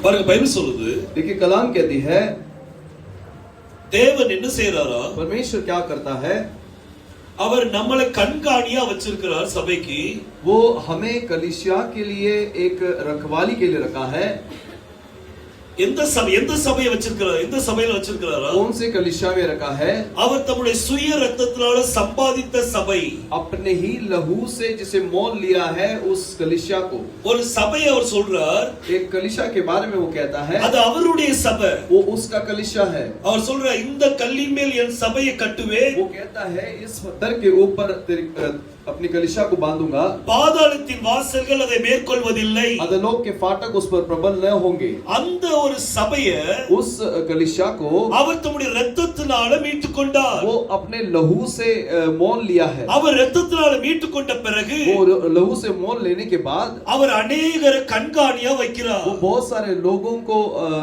பாருங்க பைபிள் சொல்லுது, देखिए कलाम कहती है தேவன் என்ன செய்யறாரா, परमेश्वर क्या करता है, அவர் நம்மளை கண்காணியா வச்சிருக்கிறார் சபைக்கு. वो हमें कलीसिया के लिए एक रखवाली के लिए रखा है. எந்த சபையை வச்சிருக்கிறார், எந்த சபையில வச்சிருக்கிறாரா, कौन से कलीसिया में रखा है, அவர் தம்முடைய சுய ரத்தத்தினால சம்பாதித்த சபை. अपने ही लहू से जिसे मोल लिया है उस कलीसिया को. ஒரு சபையை அவர் சொல்றார், एक कलीसिया के बारे में वो कहता है அது அவருடைய சபை. वो उसका कलीसिया है. அவர் சொல்றார், இந்த கல்லின் மேல் என் சபையை கட்டுவேன். वो कहता है इस पत्थर के ऊपर अपनी कलीसिया को बांधूंगा. பாதாளத்தின் வாசல்கள் அதை மேற்கொள்வதில்லை. अधोलोक के फाटक उस पर प्रबल न होंगे. அந்த ஒரு சபையை उस कलीसिया को அவர் தம்முடைய இரத்தத்தினால மீட்டுக் கொண்டார். वो अपने लहू से मोल लिया है. அவர் இரத்தத்தினால மீட்டுக் கொண்ட பிறகு वो लहू से मोल लेने के बाद அவர் अनेகரை கண்காணியா வைக்கிறார். वो बहुत सारे लोगों को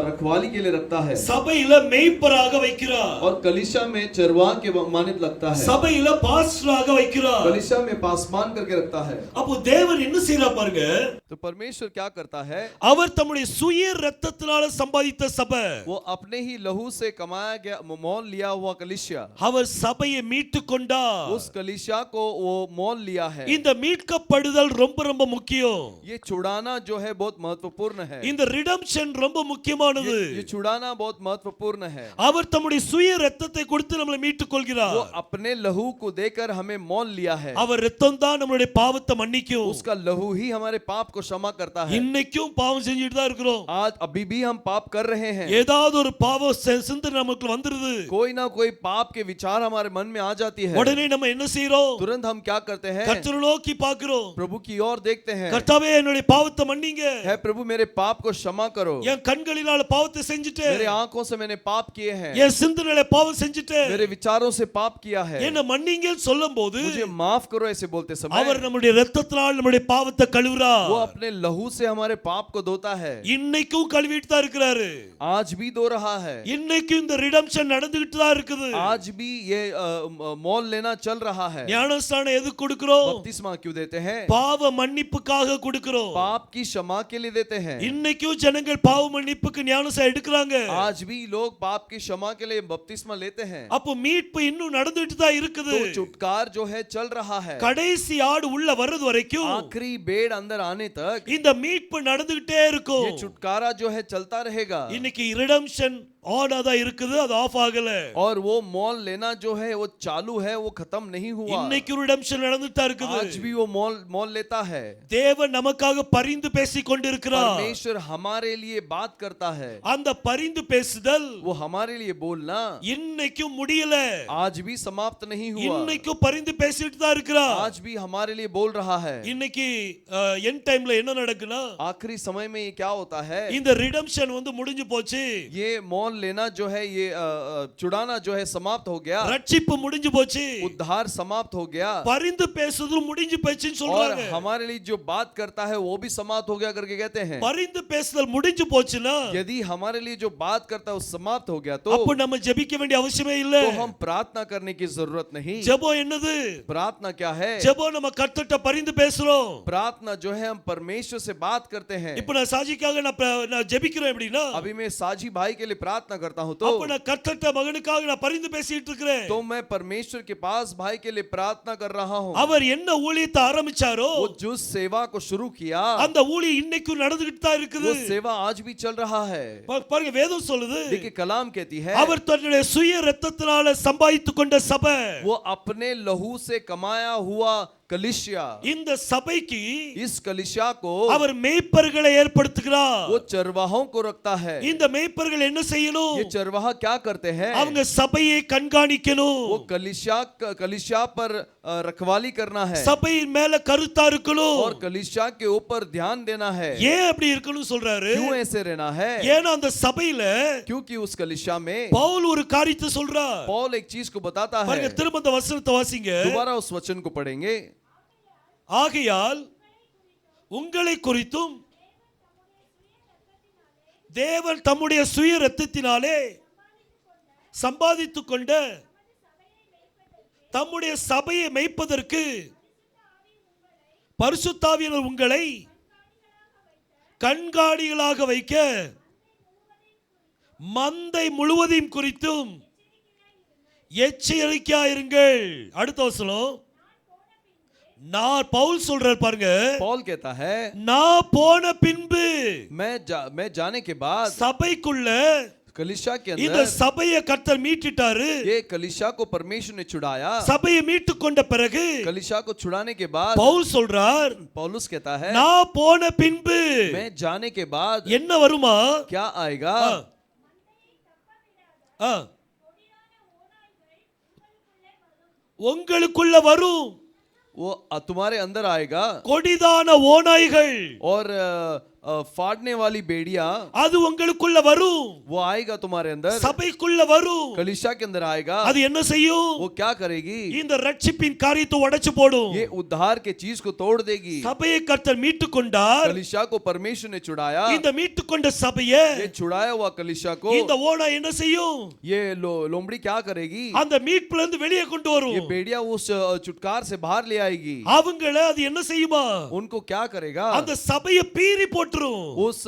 रखवाली के लिए रखता है. சபையில மேய்ப்பராக வைக்கிறார். और कलीसिया में चरवाह के मानित लगता है. சபையில பாஸ்டராக வைக்கிறார். कलीसिया में पासमान करके रखता है. அப்போ தேவன் என்ன செய்யறா பாருங்க, तो परमेश्वर क्या करता है, அவர் தம்முடைய சுய இரத்தத்தினால சம்பாதித்த சபை, वो अपने ही लहू से कमाया गया मोल लिया हुआ कलीसिया, அவர் சபையை மீட்டுக் கொண்டார். उस कलीसिया को वो मोल लिया है. இந்த மீட்கப்படுதல் ரொம்ப ரொம்ப முக்கியம். ये छुड़ाना जो है बहुत महत्वपूर्ण है. இந்த ரிடம்ஷன் ரொம்ப முக்கியமானது. ये छुड़ाना बहुत महत्वपूर्ण है. அவர் தம்முடைய சுய இரத்தத்தை கொடுத்து நம்மளை மீட்டுக் கொள்கிறார். वो अपने लहू को देकर हमें मोल लिया है. அவர் இரத்தம் தான் நம்மளுடைய பாவத்தை மன்னிக்கும். उसका लहू ही हमारे पाप को क्षमा करता है. இன்னைக்கும் பாவம் செஞ்சிட்டு தான் இருக்கிறோம். आज अभी भी हम पाप कर रहे हैं. ஏதாவது ஒரு பாவ சிந்தனை நமக்கு வந்துருது, कोई ना कोई पाप के विचार हमारे मन में आ जाती है. உடனே நம்ம என்ன செய்றோம், तुरंत हम क्या करते हैं, கர்த்தரை நோக்கி பார்க்கிறோம். प्रभु की ओर देखते हैं. கர்த்தாவே என்னுடைய பாவத்தை மன்னிங்க, है प्रभु मेरे पाप को क्षमा करो. என் கண்களினால பாவத்தை செஞ்சிட்டேன், मेरे आंखों से मैंने पाप किए हैं. என் சிந்தனையில பாவம் செஞ்சிட்டேன், मेरे विचारों से पाप किया है. என்ன மன்னிங்கன்னு சொல்லும்போது मुझे माफ करो ऐसे बोलते समय அவர் நம்முடைய இரத்தத்தினால் நம்முடைய பாவத்தை கழுவுறார். वो अपने लहू से हमारे पाप को धोता है. இன்னைக்கும் கழுவிட்டு தான் இருக்கிறாரு. आज भी धो रहा है. இன்னைக்கும் இந்த ரிடம்ஷன் நடந்துகிட்டு தான் இருக்குது. आज भी ये मोल लेना चल रहा है. ஞானஸ்நானம் எது கொடுக்கிறோம், बपतिस्मा क्यों देते हैं, பாவ மன்னிப்புக்காக கொடுக்கிறோம். पाप की क्षमा के लिए देते हैं. இன்னைக்கும் ஜனங்கள் பாவ மன்னிப்புக்கு ஞானஸ்நானம் எடுக்கறாங்க. आज भी लोग पाप की क्षमा के लिए बपतिस्मा लेते हैं. அப்ப மீட்பு இன்னும் நடந்துட்டு தான் இருக்குது. तो छुटकार जो है चल रहा है. கடைசி ஆடு உள்ள வர்றது வரைக்கும் आखिरी भेड़ अंदर आने तक இந்த மீட்பு நடந்துகிட்டே இருக்கும். ये छुटकारा जो है चलता रहेगा. இன்னைக்கு ரிடம்ஷன் ஆன் தான் இருக்குது, அது ஆஃப் ஆகல. और वो मोल लेना जो है वो चालू है, वो खत्म नहीं हुआ. இன்னைக்கு ரிடம்ஷன் நடந்துட்டா இருக்குது. आज भी वो मोल लेता है. தேவன் நமக்காக பரிந்து பேசிக் கொண்டிருக்கிறார். परमेश्वर हमारे लिए बात करता है. அந்த பரிந்து பேசுதல் वो हमारे लिए बोलना இன்னைக்கும் முடியல. आज भी समाप्त नहीं हुआ. இன்னைக்கும் பரிந்து பேசிட்டு தான் இருக்கிறார். आज भी हमारे लिए बोल रहा है. இன்னைக்கு எண்ட் டைம்ல என்ன நடக்குன்னா, आखिरी समय में ये क्या होता है, இந்த ரிடம்ஷன் வந்து முடிஞ்சு போச்சு. ये मोल लेना जो है, ये छुड़ाना जो है समाप्त हो गया. ரட்சிப்பு முடிஞ்சு போச்சு, उद्धार समाप्त हो गया. பரிந்து பேசுதல் முடிஞ்சு போச்சுன்னு और சொல்றாங்க. हमारे लिए जो बात करता है वो भी समाप्त हो गया करके कहते हैं. பரிந்து பேசுதல் முடிஞ்சு போச்சுனா, यदि हमारे लिए जो बात करता है वो समाप्त हो गया तो அப்ப நம்ம ஜெபிக்க வேண்டிய அவசியமே இல்ல. तो हम प्रार्थना करने की जरूरत नहीं. ஜெபம் என்னது, प्रार्थना क्या है, ஜெபம் நம்ம கர்த்தர்ட்ட பரிந்து பேசுறோம். प्रार्थना जो है हम परमेश्वर से बात करते हैं. இப்போ நான் சாஜிக்காக நான் ஜெபிக்கிறேன் அப்படினா, अभी मैं साजी भाई के लिए प्रार्थना करता हूं तो அப்ப நான் கர்த்தர்ட்ட மகனுக்காக நான் பரிந்து பேசிட்டு இருக்கிறேன். तो मैं परमेश्वर के पास भाई के लिए प्रार्थना कर रहा हूं. அவர் என்ன ஊழியத்தை ஆரம்பிச்சாரோ, वो जो सेवा को शुरू किया அந்த ஊழியம் இன்னைக்கும் நடந்துகிட்டு தான் இருக்குது. वो सेवा आज भी चल रहा है. பாருங்க வேதம் சொல்லுது, देखिए कलाम कहती है அவர் தன்னுடைய சுய இரத்தத்தினால சம்பாதித்துக் கொண்ட சபை, वो अपने लहू से कमाया हुआ कलीसिया, இந்த சபைக்கு इस कलीसिया को அவர் மேய்ப்பர்களை ஏற்படுத்துகிறார். वो चरवाहों को रखता है. இந்த மேய்ப்பர்கள் என்ன செய்யணும், ये चरवाहा क्या करते हैं, அவங்க சபையை கண்காணிக்கணும். वो कलीसिया पर रखवाली करना है சபையின் மேல கருத்தா இருக்கணும். और कलीसिया के ऊपर ध्यान देना है. ஏன் அப்படி இருக்கணும் சொல்றாரு, क्यों ऐसे रहना है, ஏன்னா அந்த சபையில क्योंकि उस कलीसिया में பவுல் ஒரு காரியத்தை சொல்றார். पौल एक चीज को बताता है. பாருங்க திரும்ப அந்த வசனத்தை வாசிங்க. दोबारा उस वचन को पढ़ेंगे. ஆகையால் உங்களை குறித்தும் தேவன் தம்முடைய சுய இரத்தத்தினாலே சம்பாதித்துக் கொண்ட தம்முடைய சபையை மேய்ப்பதற்கு பரிசுத்த ஆவியானவர் உங்களை கண்காணிகளாக வைக்க மந்தை முழுவதையும் குறித்தும் எச்சரிக்கையாயிருங்கள். அடுத்த வசனம், நான் பவுல் சொல்றார் பாருங்க, पौल कहता है நான் போன பின்பு मैं जाने के बाद சபைக்குள்ள कलीसिया के இந்த अंदर சபையை கர்த்தர் மீட்டிட்டாரு. ये कलीसिया को परमेश्वर ने छुड़ाया. சபையை மீட்டு கொண்ட பிறகு कलीसिया को छुड़ाने के बाद பவுல் சொல்றார், पौलुस कहता है நான் போன பின்பு मैं जाने के बाद என்ன வருமா? क्या आएगा? உங்களுக்குள்ள வரும், वो तुम्हारे अंदर आएगा. கொடிதான ஓநாய்கள், और फाड़ने वाली बेड़िया அது உங்களுக்குள்ள வரும். वो आएगा तुम्हारे अंदर. சபைக்குள்ள வரும். कलीसिया के अंदर आएगा. அது என்ன செய்யும்? वो क्या करेगी? இந்த ரட்சிப்பின் காரியத்தை உடைச்சு போடும். ये उद्धार के चीज को तोड़ देगी. சபையை கர்த்தர் மீட்டு கொண்டார். कलीसिया को परमेश्वर ने छुड़ाया. இந்த மீட்டு கொண்ட சபையை ये छुड़ाया हुआ कलीसिया को இந்த ஓநாய் என்ன செய்யும்? ये लोमड़ी क्या करेगी? அந்த மீட்புல இருந்து வெளியே கொண்டு ये வரும். बेड़िया उस चुटकार से बाहर ले आएगी. அவங்கள அது என்ன செய்யுமா? उनको क्या करेगा? அந்த சபையை பீறி போட்டுரும். उस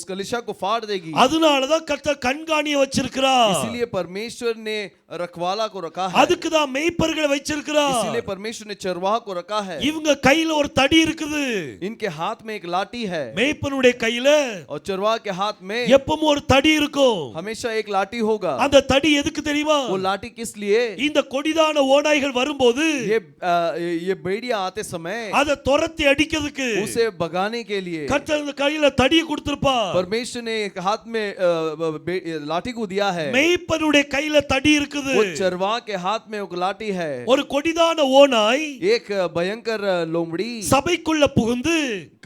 कलीसिया को फाड़ देगी. அதனாலதான் கர்த்தர் கண்காணியை வச்சிருக்கிறார். इसीलिए परमेश्वर ने रखवाला को रखा है. அதுக்கு தான் மேய்ப்பர்களை வச்சிருக்கிறார். इसीलिए परमेश्वर ने चरवाहा को रखा है. இவங்க கையில ஒரு தடி இருக்குது. इनके हाथ में एक लाठी है. மேய்ப்பனுடைய கையில और चरवाहा के हाथ में எப்பவும் ஒரு தடி இருக்கும். हमेशा एक लाठी होगा. அந்த தடி எதுக்கு தெரியுமா? वो लाठी किस लिए? இந்த கொடிதான ஓநாய்கள் வரும்போது ये बेड़िया आते समय அதை துரத்தி அடிக்கிறதுக்கு उसे भगाने के लिए கர்த்தர் இந்த கையில தடியை கொடுத்திருப்பார். परमेश्वर ने एक हाथ में लाठी को दिया है. மேய்ப்பனுடைய கையில தடி இருக்குது. वो चरवाहा के हाथ में एक लाठी है. ஒரு கொடிதான ஓநாய் एक भयंकर लोमड़ी சபைக்குள்ள புகுந்து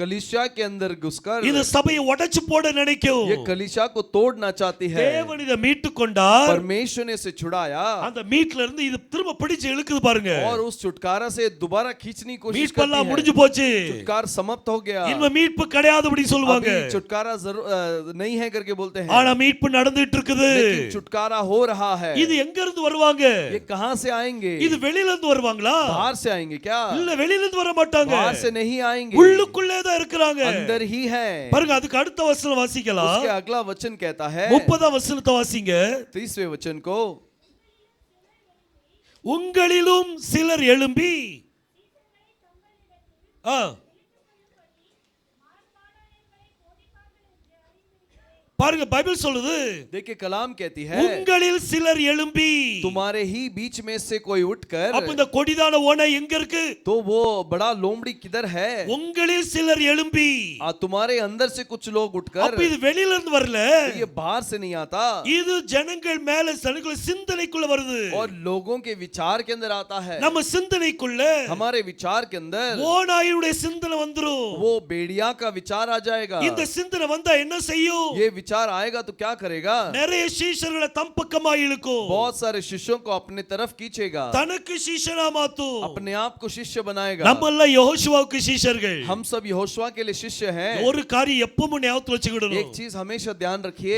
कलीसिया के अंदर घुसकर இந்த சபையை உடைச்சு போட நினைக்கும். ये कलीसिया को तोड़ना चाहती है. தேவன் இதை மீட்டு கொண்டார். परमेश्वर ने इसे छुड़ाया. அந்த மீட்ல இருந்து இது திரும்ப பிடிச்சு இழுக்குது பாருங்க. और उस छुटकारा से दोबारा खींचने की कोशिश करती மீட்பெல்லாம் है. முடிஞ்சு போச்சு. छुटकार समाप्त हो गया. இனிமே மீட்பு கிடையாது அப்படி சொல்லுவாங்க. अभी छुटकारा नहीं है करके बोलते हैं. ஆனா மீட்பு நடந்துட்டு இருக்குது. लेकिन छुटकारा हो रहा है. இது எங்க இருந்து வருவாங்க? ये कहां से आएंगे? இது வெளியில இருந்து வருவாங்களா? बाहर से आएंगे क्या? இல்ல வெளியில இருந்து வர மாட்டாங்க. बाहर से नहीं आएंगे. உள்ளுக்குள்ளே தான் இருக்காங்க. अंदर ही है. பாருங்க அதுக்கு அடுத்த வசனம் வாசிக்கலாம். उसके अगला वचन कहता है 30 வசனத்தை வாசிங்க. 30वें वचन को உங்களிலும் சிலர் எழும்பி பாருங்க பைபிள் சொல்லுது. देखिए कलाम कहती है உங்களில் சிலர் எழும்பி, तुम्हारे ही बीच में से कोई उठकर. அப்ப இந்த கொடிதான ஓநாய் எங்க இருக்கு? तो वो बड़ा लोमड़ी किधर है? உங்களில் சிலர் எழும்பி, तुम्हारे अंदर से कुछ लोग उठकर. அப்ப இது வெளியில இருந்து வரல. ये बाहर से नहीं आता. இது ஜனங்கள் மேல ஜனங்கள் சிந்தனைக்குள்ள வருது. और लोगों के विचार के अंदर आता है. நம்ம சிந்தனைக்குள்ள हमारे विचार के अंदर ஓநாயுடைய சிந்தனை வந்துரும். वो बेड़िया का विचार आ जाएगा. இந்த சிந்தனை வந்தா என்ன செய்யும்? ये विचार आएगा तो क्या करेगा? நிறைய சீஷர்களை தம் பக்கமா இழுக்கும். बहुत सारे शिष्यों को अपने तरफ खींचेगा. தனக்கு சீஷனா மாத்தும். अपने आप को शिष्य बनाएगा. நம்ம எல்லாம் யெகோஷுவாவுக்கு சீஷர்கள். हम सब यहोशुआ के लिए शिष्य हैं. ஒரு காரியம் எப்பவும் ஞாபகத்துல வச்சுக்கிடணும். एक चीज हमेशा ध्यान रखिए.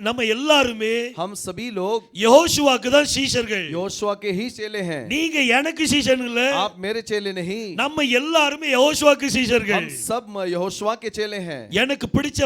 நம்ம எல்லாருமே हम सभी लोग யெகோஷுவாக்கு தான் சீஷர்கள். यहोशुआ के ही चेले हैं. நீங்க எனக்கு சீஷன் இல்ல. आप मेरे चेले नहीं. நம்ம எல்லாருமே யெகோஷுவாக்கு சீஷர்கள். हम सब यहोशुआ के चेले हैं. எனக்கு பிடிச்ச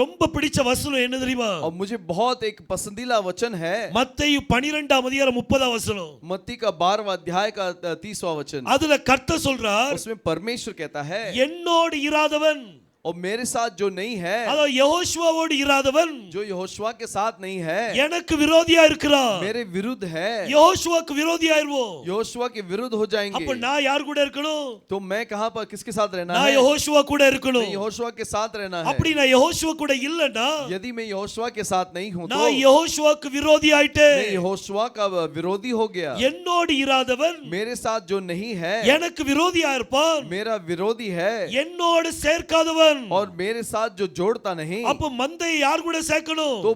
ரொம்ப பிடிச்ச வசனம் என்ன தெரியுமா? और मुझे बहुत एक पसंदीदा वचन है மத்தேயு 12 அதிகாரம் 30 வசனம். मत्ती का 12वां अध्याय का 30वां वचन. அதுல கர்த்தர் சொல்றார், उसमें परमेश्वर कहता है என்னோடு இராதவன், और मेरे साथ जो नहीं है, அதாவது யெகோஷுவாவோடு இராதவன் जो यहोशुआ के साथ नहीं है, எனக்கு விரோதியா இருக்கிறான். मेरे विरुद्ध है. யெகோஷுவாக்கு விரோதியாயிருவோம். यहोशुआ के विरुद्ध हो जाएंगे. அப்ப நான் யார் கூட இருக்கணும்? तो मैं कहां पर किसके साथ रहना நான் है? யெகோஷுவா கூட இருக்கணும். मैं यहोशुआ के साथ रहना है. அப்படி நான் யெகோஷுவா கூட இல்லனா, यदि मैं यहोशुआ के साथ नहीं हूं तो நான் யெகோஷுவாக்கு விரோதி ஆயிட்டேன். मैं यहोशुआ का विरोधी हो गया. என்னோடு இராதவன் मेरे साथ जो नहीं है, எனக்கு விரோதியா இருப்பான். मेरा विरोधी है. என்னோடு சேர்க்காதவன், और मेरे साथ जो जोड़ता नहीं, அப்ப மந்தை யார் கூட சேர்க்கணும்? तो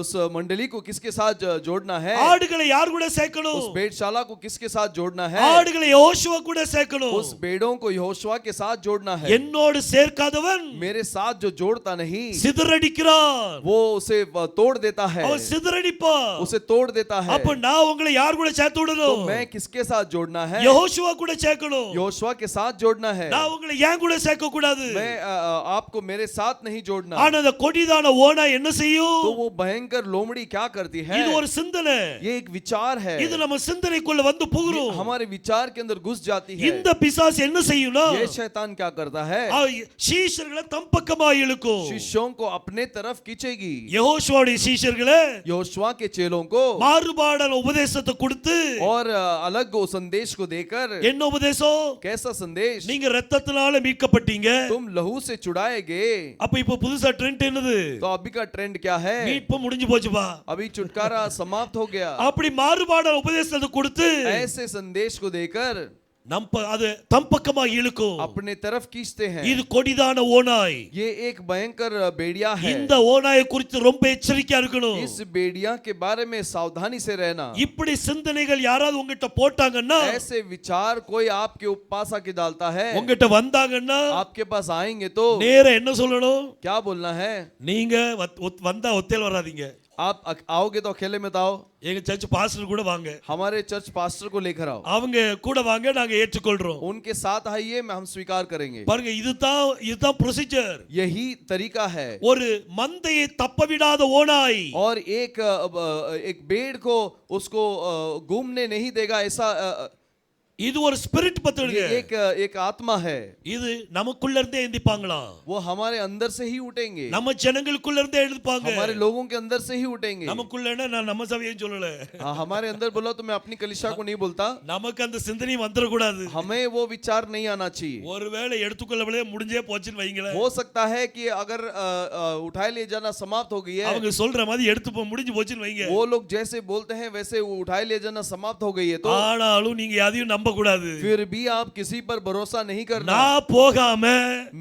उस मंडली को किसके साथ जोड़ना है? ஆடுகளை யார் கூட சேர்க்கணும்? उस भेड़शाला को किसके साथ जोड़ना है? ஆடுகளை யெகோஷுவா கூட சேர்க்கணும். उस भेड़ों को यहोशुआ के साथ जोड़ना है. என்னோடு சேர்க்காதவன் मेरे साथ जो जोड़ता नहीं, சிதறடிக்கிறான். वो उसे तोड़ देता है. அவன் சிதறடிப்பான். उसे तोड़ देता है. அப்ப நான் உங்களை யார் கூட சேர்த்து तो விடணும்? मैं किसके साथ जोड़ना है? யெகோஷுவா கூட சேர்க்கணும். यहोशुआ के साथ जोड़ना है. நான் உங்களை ஏன் கூட சேர்க்க கூடாது? मैं आपको मेरे साथ नहीं जोड़ना। ஆனா அந்த கொடிதான ஓனாய் என்ன செய்யும்? तो वो भयंकर लोमड़ी क्या करती है? இது ஒரு சிந்தனை, ये एक विचार है, இது நம்ம சிந்தனைக்குள்ள வந்து புகுரும். हमारे विचार के अंदर घुस जाती है। இந்த பிசாசு என்ன செய்யும்னா, ये शैतान क्या करता है? சீஷர்களை தம் பக்கமாக இழுக்கும். शिष्यों को अपने तरफ खींचेगी। யெகோஷுவாவுடைய சீஷர்களை यहोशुआ के चेलों को மாறுபாடான உபதேசத்தை கொடுத்து, और अलग वो संदेश को देकर, என்ன உபதேசம்? कैसा संदेश? நீங்க ரத்தத்தினால மீட்கப்பட்டீங்க. तुम लहू से छुड़ाए गए। அப்ப இப்ப புதுசா ட்ரெண்ட் என்னது? तो अभी का ट्रेंड क्या है? மீட்பு முடிஞ்சு போச்சுப்பா. अभी छुटकारा समाप्त हो गया। அப்படி மாறுபாடான உபதேசத்தை கொடுத்து ऐसे संदेश को देकर அது தம் பக்கமாக இழுக்கும். अपने तरफ खींचते हैं। இது கொடிதான ஓனாய். ये एक भयंकर बेड़िया है। இந்த ஓனாயை குறித்து ரொம்ப எச்சரிக்கையா இருக்கணும். इस बेड़िया के बारे में सावधानी से रहना। இப்படி சிந்தனைகள் யாராவது உங்ககிட்ட போட்டாங்கன்னா, ऐसे विचार कोई आपके पास आके डालता है, உங்ககிட்ட வந்தாங்கன்னா, आपके पास आएंगे तो நேரா என்ன சொல்லணும்? क्या बोलना है? நீங்க வந்தா ஒத்தையில வராதீங்க. आप आओगे तो अकेले में आओ। எங்க சர்ச் பாஸ்டர் கூட வாங்க, हमारे चर्च पास्टर को लेकर आओ। அவங்க கூட வாங்க, நாங்க ஏற்றுக்கொள்றோம். उनके साथ आइए, हम स्वीकार करेंगे। பாருங்க, இதுதான் ப்ரொசீஜர். यही तरीका है। ஒரு மந்தையை தப்ப விடாத ஓனாய், और एक भेड़ को उसको घूमने नहीं देगा, ऐसा இது ஒரு ஸ்பிரிட் பத்துடுங்க. एक आत्मा है। இது நமக்குள்ள இருந்தே எந்திப்பாங்களா? वो हमारे अंदर से ही उठेंगे। நம்ம ஜனங்களுக்குள்ள இருந்தே எழுதுப்பாங்க. हमारे लोगों के अंदर से ही उठेंगे। நமக்குள்ளனா நான் நம்ம சபையை சொல்லல, हमारे अंदर बोला तो मैं अपनी कलीसिया को नहीं बोलता। நமக்கு அந்த சிந்தனை வந்துர கூடாது। हमें वो विचार नहीं आना चाहिए। ஒருவேளை எடுத்துக்கொள்ளவளே முடிஞ்சே போச்சுன்னு வைங்களே, हो सकता है कि अगर उठाए ले जाना समाप्त हो गई है, அவங்க சொல்ற மாதிரி எடுத்து முடிஞ்சு போச்சுன்னு வைங்க, वो लोग जैसे बोलते हैं वैसे उठाए ले जाना समाप्त हो गई है, तो ஆனாலும் நீங்க யாரையும் நம்ப கூடாது. फिर भी आप किसी पर भरोसा नहीं करना। நான் போகாம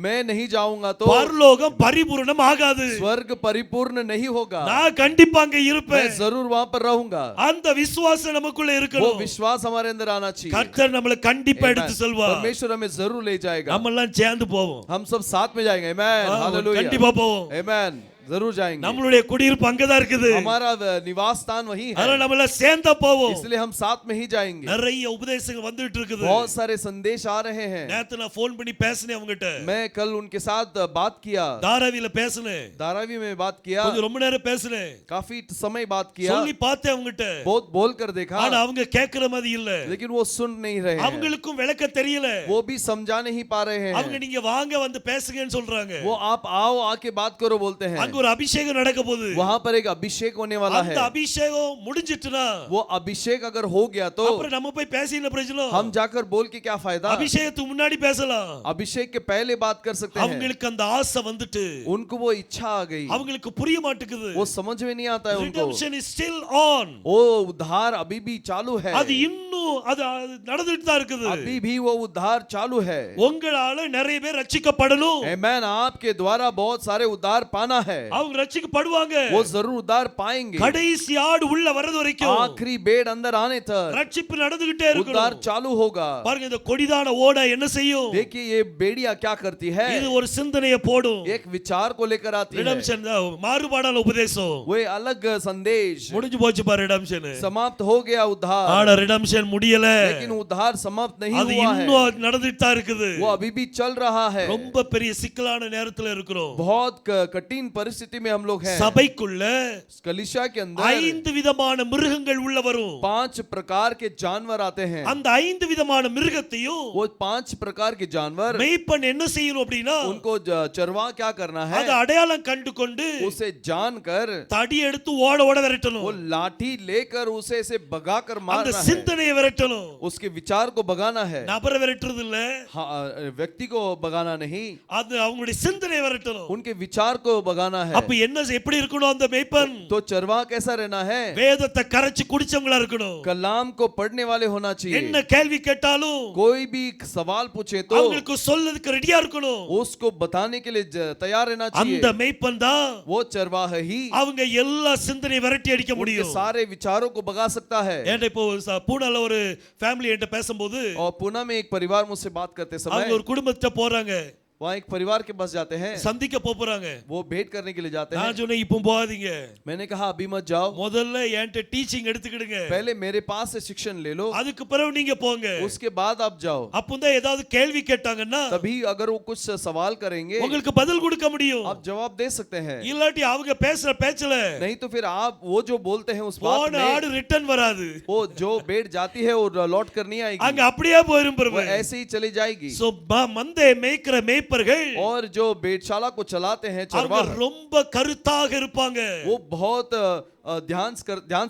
मैं नहीं जाऊंगा तो பரலோகம் பரிபூரணம் ஆகாது. स्वर्ग परिपूर्ण नहीं होगा। நான் கண்டிப்பா அங்க இருப்பேன். मैं जरूर वहां पर रहूंगा। அந்த விசுவாசம் நமக்குள்ள वो இருக்கணும். विश्वास हमारे अंदर आना चाहिए। கர்த்தர் நம்மளை கண்டிப்பா எடுத்து செல்வார். परमेश्वर हमें जरूर ले जाएगा। நம்ம எல்லாம் சேர்ந்து போவோம். हम सब साथ में जाएंगे। आमेन, हालेलुया, கண்டிப்பா போவோம். आमेन, जरूर जाएंगे। நம்மளுடைய குடியிருப்பு அங்கதான் இருக்குது. हमारा निवास स्थान वही है, அதனால நம்ம எல்லாம் சேர்ந்தா போவோம். इसलिए हम साथ में ही जाएंगे। நிறைய உபதேசங்கள் வந்துட்டு இருக்குது. बहुत सारे संदेश आ रहे हैं। நேத்து நான் ஃபோன் பண்ணி பேசினேன் அவங்ககிட்ட. मैं कल उनके साथ बात किया, தாராவில பேசினேன். धारावी में बात किया, கொஞ்சம் ரொம்ப நேரம் பேசினேன். काफी समय बात किया, சொல்லி பார்த்தேன் அவங்ககிட்ட. बहुत बोल कर देखा, ஆனா அவங்க கேக்குற மாதிரி இல்ல. लेकिन वो सुन नहीं रहे हैं। அவங்களுக்கும் விளக்க தெரியல. वो भी समझा नहीं पा रहे हैं। அவங்க நீங்க வாங்க வந்து பேசுங்கன்னு சொல்றாங்க. वो आप आओ आके बात करो बोलते हैं। அங்க ஒரு அபிஷேகம் நடக்க போகுது. वहां पर एक अभिषेक होने वाला है। அந்த அபிஷேகம் முடிஞ்சிட்டுனா, वो अभिषेक अगर हो गया तो அப்புறம் நம்ம போய் பேசி என்ன பிரயோஜனம்? हम जाकर बोल के क्या फायदा? அபிஷேகத்துக்கு முன்னாடி பேசலாம். अभिषेक के पहले बात कर सकते हैं। அவங்களுக்கு அந்த ஆசை வந்துட்டு, उनको वो इच्छा आ गई, அவங்களுக்கு புரிய மாட்டேங்குது. वो समझ में नहीं आता है उनको। Redemption is still on. वो उद्धार अभी भी चालू है, அது இன்னும் அது நடந்துட்டு தான் இருக்குது. अभी भी वो उद्धार चालू है। உங்களால நிறைய பேர் ரட்சிக்கப்படணும். आमेन, आपके द्वारा बहुत सारे उद्धार पाना है। அவங்க ரட்சிக்கப்படுவாங்க. वो जरूर उद्धार पाएंगे। கடைசி ஆடு உள்ள வரது வரைக்கும், आखिरी भेड़ अंदर आने तक ரட்சிப்பு நடந்துகிட்டே उद्धार இருக்கணும். चालू होगा। பாருங்க, இந்த கொடிதான ஓடை என்ன செய்யும்? देखिए ये बेड़िया क्या करती है? இது ஒரு சிந்தனையை போடும். एक विचार को लेकर आती है। ரிடம்ஷன் மாறுபாடான உபதேசம். वो अलग संदेश, முடிஞ்சு போச்சு பாரு ரிடம்ஷன். समाप्त हो गया उद्धार, ஆனா ரிடம்ஷன் முடியல. लेकिन उद्धार समाप्त नहीं அது हुआ है। இன்னும் நடந்துட்டு தான் இருக்குது. वो अभी भी चल रहा है। ரொம்ப பெரிய சிக்கலான நேரத்துல இருக்கிறோம். बहुत कठिन परिस्थिति में हम लोग हैं। சபைக்குள்ள कलीसिया के अंदर 5 விதமான மிருகங்கள் உள்ள வரும். 5 प्रकार के जानवर आते हैं। அந்த 5 விதமான மிருகத்தையும் वो 5 प्रकार के जानवर, மேய்ப்பன் என்ன செய்யணும் அப்படின்னா, उनको चरवा क्या करना है? அது அடையாளம் கண்டு கொண்டு उसे जानकर தடி எடுத்து ஓட ஓட விரட்டணும். वो लाठी लेकर उसे ऐसे भगाकर அந்த मारना है। சிந்தனையை விரட்டணும். उसके विचार को भगाना है। நபரை விரட்டுறது இல்ல, व्यक्ति को भगाना नहीं, அது அவங்களுடைய சிந்தனையை விரட்டணும். उनके विचार को भगाना है। அப்ப என்ன எப்படி இருக்கணும் அந்த மேய்ப்பன்? तो चरवा कैसा रहना है? வேதத்தை கரைச்சு குடிச்சவங்களா இருக்கணும். कलाम को पढ़ने वाले होना चाहिए। என்ன கேள்வி கேட்டாலும் कोई भी सवाल पूछे तो அவங்களுக்கு சொல்லதுக்கு ரெடியா இருக்கணும். उसको बताने के लिए तैयार रहना चाहिए। அந்த மேய்ப்பன் தான் वो चरवाहा ही அவங்க எல்லா சிந்தனை விரட்டி அடிக்க उनके முடியும். सारे विचारों को भगा सकता है। ஏன்டா இப்போ பூனால ஒரு ஃபேமிலி என்கிட்ட பேசும்போது, और पुणे में एक परिवार मुझसे बात करते அவங்க समय ஒரு குடும்பத்தை போறாங்க. वहाँ एक परिवार के पास जाते हैं, சந்திக்க போறாங்க. वो भेंट करने के लिए जाते हैं। நான் சொன்னேன் இப்போ போகாதீங்க, मैंने कहा अभी मत जाओ, முதல்ல என்கிட்ட டீச்சிங் எடுத்துக்கிடுங்க, पहले मेरे पास से शिक्षण ले लो, அதுக்கு பிறகு நீங்க போங்க. उसके बाद आप जाओ। அப்பதான் ஏதாவது கேள்வி கேட்டாங்கன்னா तभी अगर वो कुछ सवाल करेंगे உங்களுக்கு பதில் கொடுக்க முடியும். आप जवाब दे सकते हैं, இல்லாட்டி அவங்க பேசுற பேச்சல नहीं तो फिर आप वो जो बोलते हैं उस बात போன में ஆடு ரிட்டர்ன் வராது, वो जो भेंट जाती है वो लौट कर नहीं आएगी, அங்க அப்படியே போயிரும் वो பிரபு. ऐसे ही चली जाएगी। சோ மந்தை மேய்க்கிற மேய்ப்பர்கள் और जो भेड़शाला को चलाते हैं அவங்க चरवाह, ரொம்ப கருத்தாக இருப்பாங்க. वो बहुत ध्यान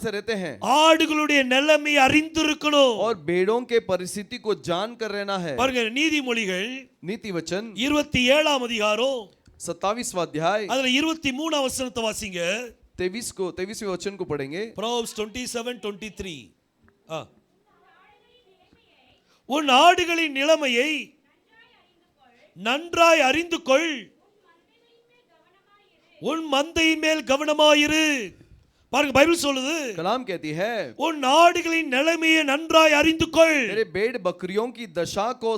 से रहते हैं ஆடுகளுடைய நிலைமை அறிந்திருக்கணும். और भेड़ों के परिस्थिति को जान कर रहना है। பாருங்க நீதிமொழிகள் नीति वचन 27ஆம் அதிகாரம் 27वां अध्याय அதுல 23ஆம் வசனத்தை வாசிங்க. 23वें वचन को पढ़ेंगे। Proverbs 27:23. உன் ஆடுகளின் நிலைமையை நன்றாய் அறிந்து கொள், உன் மந்தையின் மேல் கவனமாயிரு. பாருங்க பைபிள் சொல்லுது, कलाम कहती है உன் ஆடுகளின் நிலைமையை நன்றாய் அறிந்து கொள். तेरे भेड़ बकरियों की दशा को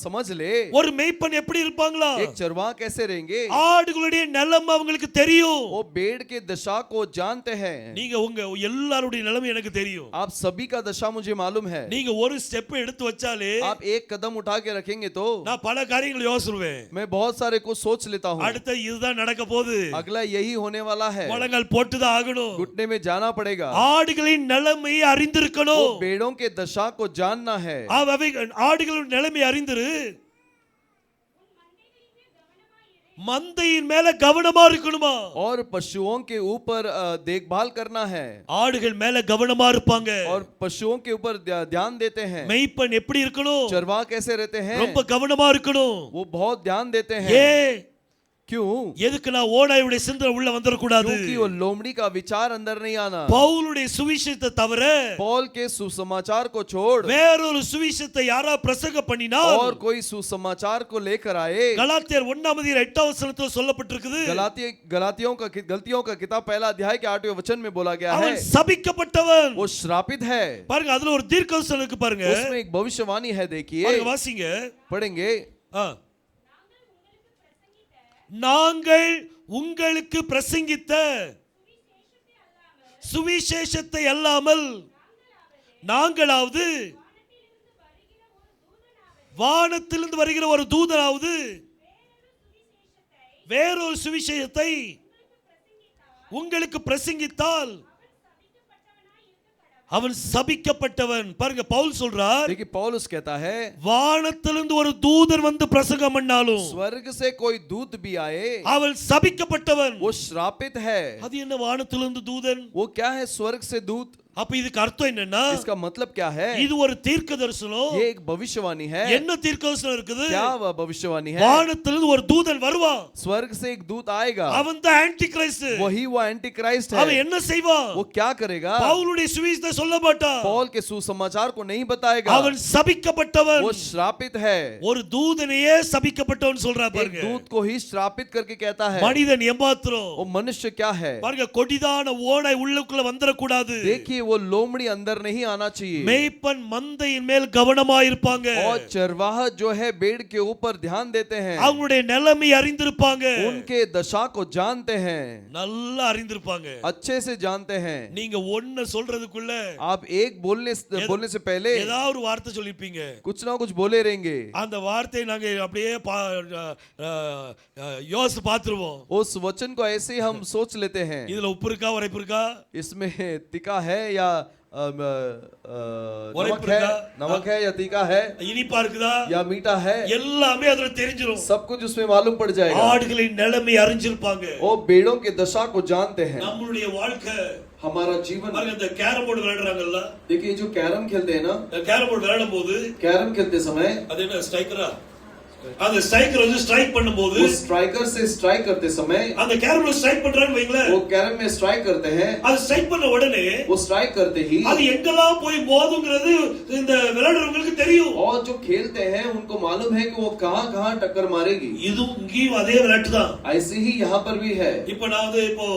समझ ले। ஒரு மேய்ப்பன் எப்படி இருப்பாங்களா? एक चरवाह कैसे रहेंगे? ஆடுகளுடைய நிலைமை அவங்களுக்கு தெரியும். वो भेड़ के दशा को जानते हैं। நீங்க உங்க எல்லாருடைய நிலைமை எனக்கு தெரியும். आप सभी का दशा मुझे मालूम है। நீங்க ஒரு ஸ்டெப் எடுத்து வச்சாலே आप एक कदम उठा के रखेंगे तो நான் பல காரியங்களை யோசிச்சுவேன். मैं बहुत सारे को सोच लेता हूँ, அடுத்து இதுதான் நடக்க போகுது, अगला यही होने वाला है, முழங்கால் போட்டுதான் ஆகணும். घुटने में जाना पड़ेगा। ஆடுகளின் நிலைமையை वो அறிந்திருக்கணும். भेड़ों के दशा को जानना है। ஆடுகளின் நிலைமை அறிந்திரு, மந்தையின் மேல கவனமா இருக்கணுமா? और पशुओं के ऊपर देखभाल करना है। ஆடுகள் மேல கவனமா இருப்பாங்க. और पशुओं के ऊपर ध्यान देते हैं। மேய்ப்பன் எப்படி இருக்கணும்? चरवाह कैसे रहते हैं? ரொம்ப கவனமா இருக்கணும். वो बहुत ध्यान देते हैं। ஏ क्यों? எதுக்கு நான் ஓனாயுடைய சிந்தனை உள்ள வந்துட கூடாது? क्योंकि वो लोमड़ी का विचार अंदर नहीं आना। பவுலுடைய சுவிசேஷத்தை தவிர पौल के सुसमाचार को छोड़ வேறொரு சுவிசேஷத்தை யாரா பிரசங்க பண்ணினால் और कोई सुसमाचार को लेकर आए। கலாத்தியர் 1:8 வசனத்தில் சொல்லப்பட்டிருக்குது, गलातियों का किताब पहला अध्याय के 8वें वचन में बोला गया है, அவன் சபிக்கப்பட்டவன். वो श्रापित है। பாருங்க அதுல ஒரு தீர்க்கதரிசனம் இருக்கு பாருங்க. उसमें एक भविष्यवाणी है, देखिए பாருங்க வாசிங்க. पढ़ेंगे। நாங்கள் உங்களுக்கு பிரசங்கித்த சுவிசேஷத்தை அல்லாமல் நாங்களாவது வானத்திலிருந்து வருகிற ஒரு தூதனாவது வேறொரு சுவிசேஷத்தை உங்களுக்கு பிரசங்கித்தால் அவன் சபிக்கப்பட்டவன். பாருங்க பவுல் சொல்றார், देखिए पौलुस कहता है, வானத்திலிருந்து ஒரு தூதன் வந்து பிரசங்கம் பண்ணாலும் स्वर्ग से कोई दूत भी आए, அவன் சபிக்கப்பட்டவன். वो श्रापित है। அது என்ன வானத்திலிருந்து தூதன்? वो क्या है? स्वर्ग से दूत। அப்ப இதுக்கு அர்த்தம் என்னன்னா, इसका मतलब क्या है? இது ஒரு தீர்க்க தரிசனம். ये एक भविष्यवाणी है। என்ன தீர்க்க தரிசனம் இருக்குது? क्या वह भविष्यवाणी है? வானத்திலிருந்து ஒரு தூதன் வருவான், स्वर्ग से एक दूत आएगा, அவன் தான் ஆன்டி கிறிஸ்ட். वही वो एंटी क्राइस्ट அவன் है। என்ன செய்வான்? वो क्या करेगा? பவுலுடைய சுவிசேஷத்தை சொல்ல மாட்டான். पौल के सुसमाचार को नहीं बताएगा, அவன் சபிக்கப்பட்டவன். वो श्रापित है। ஒரு தூதனையே சபிக்கப்பட்டவன் சொல்றா एक பாருங்க. दूत को ही श्रापित करके कहता है। மனிதன் ஏமாத்திரம். वो मनुष्य क्या है? பாருங்க கொடிதான ஓனாய் உள்ளுக்குள்ள வந்துட கூடாது. देखिए वो लोमड़ी अंदर नहीं आना चाहिए। மேய்ப்பன் மந்தையின் மேல் கவனமா இருப்பாங்க. और चरवाह जो है भेड़ के ऊपर ध्यान देते हैं, அவங்களுடைய நிலைமை அறிந்திருப்பாங்க. उनके दशा को जानते हैं, நல்லா அறிந்திருப்பாங்க. अच्छे से जानते हैं। நீங்க ஒண்ணு சொல்றதுக்குள்ள आप एक बोलने से पहले ஏதாவது ஒரு வார்த்தை சொல்லிருப்பீங்க. कुछ ना कुछ बोले रहेंगे। அந்த வார்த்தையை நாங்க அப்படியே யோசிச்சு பார்த்துருவோம். उस वचन को ऐसे ही हम सोच लेते हैं, இதுல உப்பு இருக்கா உரைப்பு இருக்கா, इसमें तीखा है या नमक है या तीखा है இனிப்பா இருக்குதா या मीठा है, எல்லாமே அதுல தெரிஞ்சிரும். सब कुछ उसमें मालूम पड़ जाएगा। ஆடுகளின் நிலைமை அறிஞ்சிருப்பாங்க. वो भेड़ों के दशा को जानते हैं। நம்மளுடைய வாழ்க்கை हमारा जीवन, பாருங்க இந்த கேரம் போர்டு விளையாடுறாங்கல்ல, देखिए जो कैरम खेलते हैं ना, கேரம் போர்டு விளையாடும் போது कैरम खेलते समय அது என்ன ஸ்ட்ரைக்கரா, அந்த ஸ்ட்ரைக்கர் வந்து ஸ்ட்ரைக் பண்ணும்போது वो स्ट्राइकर से स्ट्राइक करते समय, அந்த கேரம்ல ஸ்ட்ரைக் பண்றான்னு வைங்களேன், वो कैरम में स्ट्राइक करते हैं, அது ஸ்ட்ரைக் பண்ண உடனே वो स्ट्राइक करते ही அது எங்கெல்லாம் போய் மோதுங்கிறது இந்த விளையாடுறவங்களுக்கு தெரியும். और जो खेलते हैं उनको मालूम है कि वो कहां-कहां टक्कर मारेगी। இது இங்கேயும் அதே விளையாட்டு தான். ऐसे ही यहाँ पर भी है। இப்போ நான் வந்து இப்போ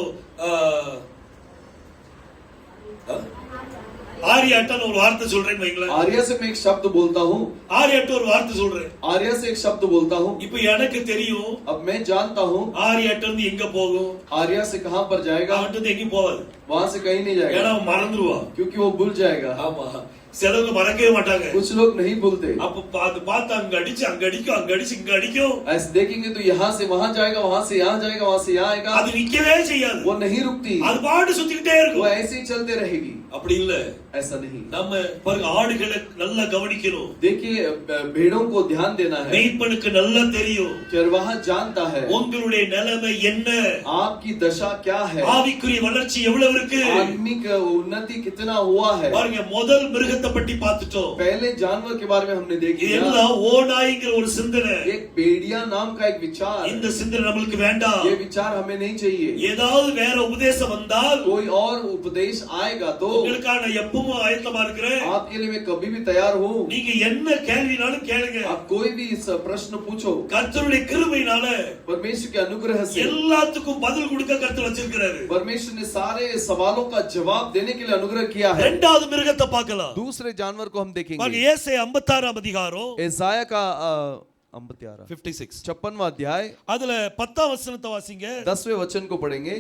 ஆரியாட்டன்னு ஒரு வார்த்தை சொல்றேன்னு வைங்களேன். आर्या से मैं एक शब्द बोलता हूँ, ஆரியாட்ட ஒரு வார்த்தை சொல்றேன். आर्या से एक शब्द बोलता हूँ. இப்போ எனக்கு தெரியும் अब मैं जानता हूँ ஆரியாட்ட இருந்து எங்க போகும். आर्या से कहाँ पर जाएगा. அவன்கிட்ட இருந்து எங்கேயும் போகாது. वहाँ से कहीं नहीं ஏன்னா जाएगा அவன் மறந்துடுவான். क्योंकि वो भूल जाएगा. ஆமா, சிலவங்க மறக்கவே மாட்டாங்க. कुछ लोग नहीं भूलते. அப்ப பார்த்து அங்க அடிச்சு அங்க அடிக்கும், அங்க அடிச்சு இங்க அடிக்கும். ऐसे देखेंगे तो यहाँ से वहाँ जाएगा, वहाँ से यहाँ जाएगा, वहाँ से यहाँ आएगा. அது நிக்கவே செய்யாது. वो नहीं रुकती, அது பாட்டு சுத்திக்கிட்டே वो இருக்கும். ऐसे ही चलते रहेगी. அப்படி இல்ல. ऐसा नहीं. நம்ம பாருங்க, ஆடுகளை நல்லா கவனிக்கணும். देखिए भेड़ों को ध्यान देना है. மேய்ப்பனுக்கு நல்லா தெரியும் चरवाहा जानता है உங்களுடைய நிலைமை என்ன, आपकी दशा क्या है, ஆவிக்குரிய வளர்ச்சி எவ்வளவு இருக்கு. आत्मिक उन्नति कितना हुआ है. பாருங்க, முதல் மிருகத்தை பற்றி பார்த்துட்டோம். पहले जानवर के बारे में हमने देख लिया. இதெல்லாம் ஓநாய்ங்கிற ஒரு சிந்தனை. एक भेड़िया नाम का एक विचार, இந்த சிந்தனை நம்மளுக்கு வேண்டாம். ये विचार हमें नहीं चाहिए. ஏதாவது வேற உபதேசம் வந்தால் कोई और उपदेश आएगा तो உங்களுக்கான எப்பவும் ஆயத்தமா இருக்கிறேன். आपके लिए मैं कभी भी तैयार हूँ. நீங்க என்ன கேள்வினாலும் கேளுங்க. आप कोई भी इस प्रश्न पूछो. கர்த்தருடைய கிருபையினால परमेश्वर के अनुग्रह से எல்லாத்துக்கும் பதில் கொடுக்க கர்த்தர் வச்சிருக்கிறாரு. परमेश्वर ने सारे सवालों का जवाब देने के लिए अनुग्रह किया है. இரண்டாவது மிருகத்தை பார்க்கலாம். दूसरे जानवर को हम பாருங்க, देखेंगे. ஏசாயா 56 அதிகாரம் एसाया का 56 56वां अध्याय அதுல 10ஆம் வசனத்தை வாசிங்க. 10वें वचन को पढ़ेंगे.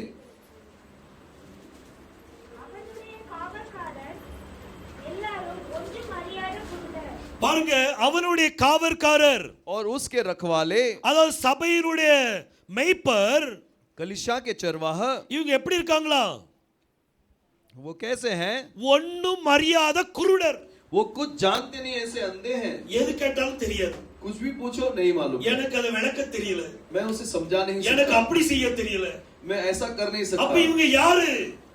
பாருங்க, அவனுடைய காவற்காரர், और उसके रखवाले, அதாவது சபையினுடைய மேய்ப்பர், कलीसिया के चरवाहा, இவங்க எப்படி இருக்காங்களா? वो कैसे हैं? ஒண்ணும் அறியாத குருடர். वो कुछ जानते नहीं, ऐसे अंधे हैं. எது கேட்டாலும் தெரியாது. कुछ भी पूछो नहीं मालूम. எனக்கு அதை விளக்க தெரியல, मैं उसे समझा नहीं எனக்கு सकता, அப்படி செய்ய தெரியல. मैं ऐसा कर नहीं அப்ப सकता. இவங்க யாரு?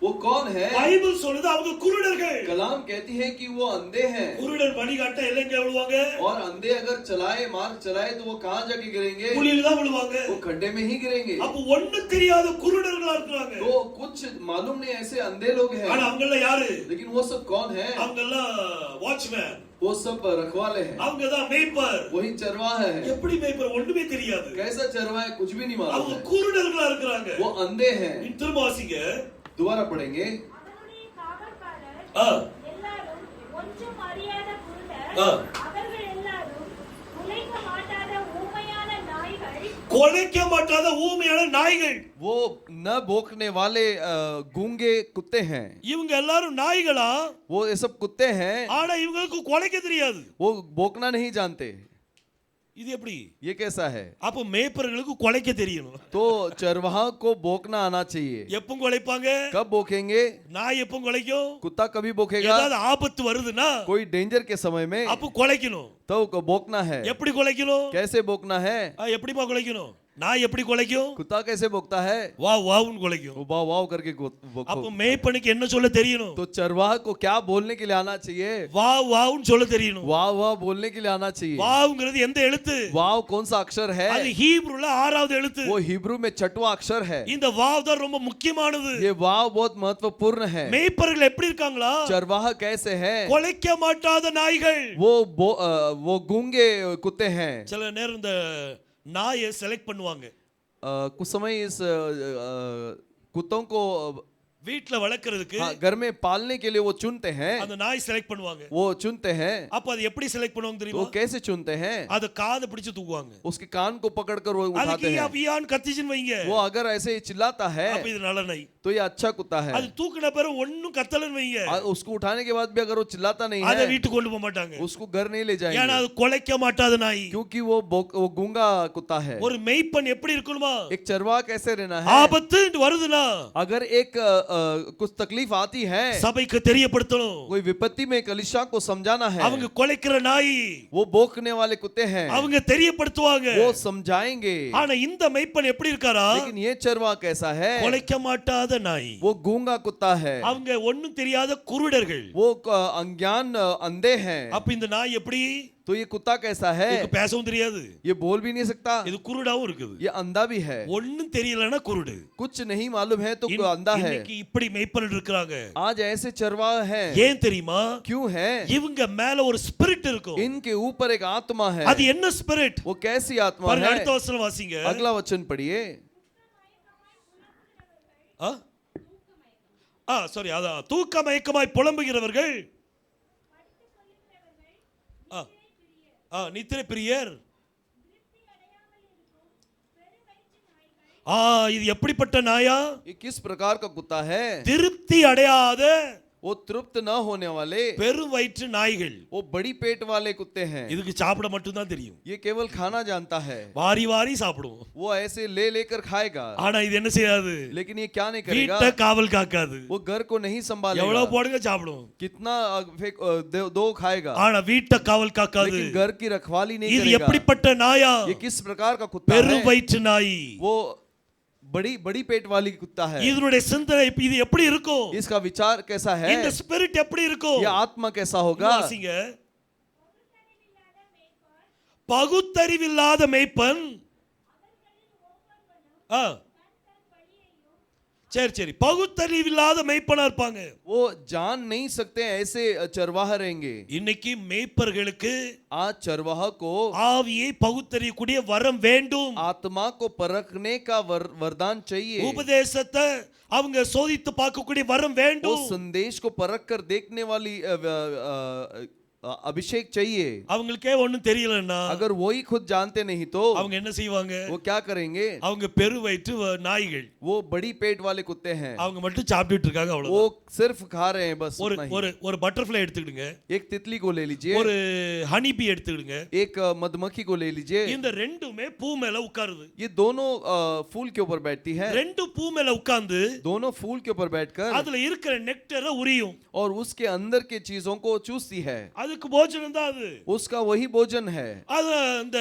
वो कौन है? பைபிள் சொல்லுது அவங்க குருடர்கள். कलाम कहती है कि वो अंधे हैं. குருடர் வழிகாட்ட எல்லைங்க விழுவாங்க, और अंधे अगर चलाए मार्ग चलाए तो वो कहाँ जाके गिरेंगे? குழியில தான் விழுவாங்க. वो खड्डे में ही गिरेंगे. அப்ப ஒண்ணு தெரியாத குருடர்களா இருக்காங்க. तो कुछ मालूम नहीं, ऐसे अंधे लोग हैं. ஆனா அவங்க எல்லாம் யாரு? लेकिन वो सब कौन है? அவங்க எல்லாம் வாட்ச்மேன், वो सब रखवाले हैं. அவங்க தான் மேய்ப்பர். वही चरवाहा है. எப்படி மேய்ப்பர் ஒண்ணுமே தெரியாது. कैसा चरवाहा है कुछ भी नहीं मालूम அவங்க है. குருடர்களா இருக்காங்க. वो अंधे हैं. திரும்ப வாசிங்க. दोबारा पढ़ेंगे. ஆ, எல்லாரும் ஒன்றும் அறியாத குருடர், ஆ. அவர்கள் எல்லாரும் குலைக்க மாட்டாத ஊமையான நாய்கள், கொலைக்க மாட்டாத ஊமையான நாய்கள். वो न भौंकने वाले गूंगे कुत्ते हैं. இவங்க எல்லாரும் நாய்களா? वो ये सब कुत्ते हैं, ஆனா இவங்களுக்கு கொலைக்க தெரியாது. वो भौंकना नहीं जानते. இது எப்படி? ये कैसा है? அப்ப மேய்ப்பர்களுக்கு கொலைக்க தெரியணும். तो चरवाहा को भौंकना आना चाहिए. எப்போ கொலைப்பாங்க? कब भौंकेंगे? நாய் எப்போ கொலைக்கும்? कुत्ता कभी भौंकेगा? ஏதாவது ஆபத்து வருதுன்னா कोई डेंजर के समय में அப்ப கொலைக்கணும். तो भौंकना है. எப்படி கொலைக்கணும்? कैसे भौंकना है? எப்படிமா கொலைக்கணும்? நாய் எப்படி கொலைக்கும்? कुत्ता कैसे भौंकता है? வாவ் வாவ்னு கொலைக்கும். वो वाव वाव करके அப்ப மேய்ப்பனுக்கு என்ன சொல்ல தெரியணும்? तो चरवाहा को क्या बोलने के लिए आना चाहिए? வாவ் வாவ்னு சொல்ல தெரியணும். वाव वाव बोलने के लिए आना चाहिए. வாவ்ங்கிறது எந்த எழுத்து? वाव कौन सा अक्षर है? அது ஹீப்ருல 6வது எழுத்து. वो हिब्रू में 6वां अक्षर है. இந்த வாவ் தான் ரொம்ப முக்கியமானது. ये वाव बहुत महत्वपूर्ण है. மேய்ப்பர்கள் எப்படி இருக்காங்களா? चरवाहा कैसे है? கொலைக்க மாட்டாத நாய்கள். वो गूंगे कुत्ते हैं. சில நேரம் இந்த நாயை செலக்ட் பண்ணுவாங்க. कुछ समय इस कुत्तों को வீட்ல வளர்க்கிறதுக்கு घर में पालने के लिए वो चुनते हैं. அந்த நாய் செலக்ட் பண்ணுவாங்க. वो चुनते हैं. அப்ப அது எப்படி செலக்ட் பண்ணுவாங்க वो தெரியுமா? कैसे चुनते हैं? அது காதை பிடிச்சு தூக்குவாங்க. उसके कान को पकड़कर वो उठाते அதுக்கு हैं. அபியான் கத்திச்சின் வைங்க. वो अगर ऐसे ही चिल्लाता है அப்ப இது நல்ல நாய். तो ये अच्छा कुत्ता है. அது தூக்குன பிறகு ஒண்ணும் கத்தலன்னு வைங்க. उसको उठाने के बाद भी अगर वो चिल्लाता नहीं அதை है வீட்டுக்கு கொண்டு போக மாட்டாங்க. उसको घर नहीं ले ஏன்னா जाएंगे, அது கொலைக்க மாட்டாத நாய். क्योंकि वो गूंगा कुत्ता है. ஒரு மேய்ப்பன் எப்படி இருக்கணுமா? एक चरवाहा कैसे रहना है? ஆபத்து வருதுனா अगर एक कुछ तकलीफ आती है, சபைக்கு தெரியப்படுத்தணும். कोई विपत्ति में कलीसिया को समझाना है. அவங்க கொலைக்கிற நாய், वो भौंकने वाले कुत्ते हैं, அவங்க தெரியப்படுத்துவாங்க. वो समझाएंगे. ஆனா இந்த மேய்ப்பன் எப்படி இருக்காரா? लेकिन ये चरवाहा कैसा है? கொலைக்க மாட்டாத நாய். वो गूंगा कुत्ता है. அவங்க ஒண்ணும் தெரியாத குருடர்கள். वो अज्ञान अंधे हैं. அப்ப இந்த நாய் எப்படி? तो ये कुत्ता कैसा है? இதுக்கு பேசவும் தெரியாது, ये बोल भी नहीं सकता, இது குருடாவும் இருக்குது. ये अंधा भी है. ஒண்ணும் தெரியலனா குருடு. कुछ नहीं मालूम है तो अंधा है. இன்னைக்கு இப்படி மேய்ப்பர்கள் இருக்காங்க. आज ऐसे चरवाहा हैं. ஏன் தெரியுமா? क्यों है? இவங்க மேல ஒரு ஸ்பிரிட் இருக்கும். इनके ऊपर एक आत्मा है. அது என்ன ஸ்பிரிட்? वो कैसी आत्मा பாருங்க, है? அடுத்த வசனம் வாசிங்க. अगला वचन पढ़िए. சாரி, அதான் தூக்க மயக்கமாய் புலம்புகிறவர்கள் நித்திரை பிரியர். இது எப்படிப்பட்ட நாயா? ये किस प्रकार का कुत्ता है? திருப்தி அடையாத वो तृप्त न होने वाले பெரும் வயிற்று நாய்கள். वो बड़ी पेट वाले कुत्ते हैं। இதுக்கு சாப்பிட மட்டும் தான் தெரியும். ये केवल खाना जानता है, வாரி வாரி சாப்பிடும். वो ऐसे ले लेकर खाएगा, ஆனா இது என்ன செய்யாது? लेकिन ये क्या नहीं करेगा? வீட்டை காவல் காக்காது. वो घर को नहीं संभालेगा। எவ்வளவு போடுங்க சாப்பிடும், कितना दो खाएगा, ஆனா வீட்டை காவல் காக்காது. लेकिन घर की रखवाली नहीं இது करेगा। எப்படிப்பட்ட நாயா? ये किस प्रकार का कुत्ता பெரும் है? வயிற்று நாய். वो बड़ी बड़ी पेट वाली कुत्ता है। இதனுடைய சிந்தனை இது எப்படி இருக்கும்? इसका विचार कैसा है? இந்த ஸ்பிரிட் எப்படி இருக்கும்? ये आत्मा कैसा होगा? வாசிங்க. பகுத்தறிவில்லாத மேய்ப்பன். சரி பகுத்தறிவில்லாத மேய்ப்பனா இருப்பாங்க. वो जान नहीं सकते ऐसे चरवाहा रहेंगे। இன்னைக்கு மேய்ப்பர்களுக்கு आज चरवाहा को ஆவியை பகுத்தறியக்கூடிய வரம் வேண்டும். आत्मा को परखने का वरदान चाहिए। உபதேசத்தை அவங்க சோதித்து பார்க்கக்கூடிய வரம் वो வேண்டும். संदेश को परख कर देखने वाली अभिषेक चाहिए। அவங்களுக்கே ஒண்ணும் தெரியலன்னா अगर वही खुद जानते नहीं तो அவங்க என்ன செய்வாங்க? वो क्या करेंगे? அவங்க பெரு வயிற்று நாய்கள். वो बड़ी पेट वाले कुत्ते हैं, அவங்க மட்டும் சாப்பிட்டுட்டு இருக்காங்க அவ்வளவு. वो सिर्फ खा रहे हैं बस। ஒரு उतना ही। ஒரு ஒரு பட்டர்ஃப்ளை எடுத்துக்கிடுங்க, एक तितली को ले लीजिए, ஒரு ஹனி பீ எடுத்துக்கிடுங்க. एक मधुमक्खी को ले लीजिए। இந்த ரெண்டுமே பூ மேல உட்காருது. ये दोनों फूल के ऊपर बैठती है। ரெண்டு பூ மேல உட்கார்ந்து दोनों फूल के ऊपर बैठकर அதுல இருக்கிற நெக்டரை உரியும். और उसके अंदर के चीजों को चूसती है। அதுக்கு போஜனம் தான் அது. उसका वही भोजन है। அது அந்த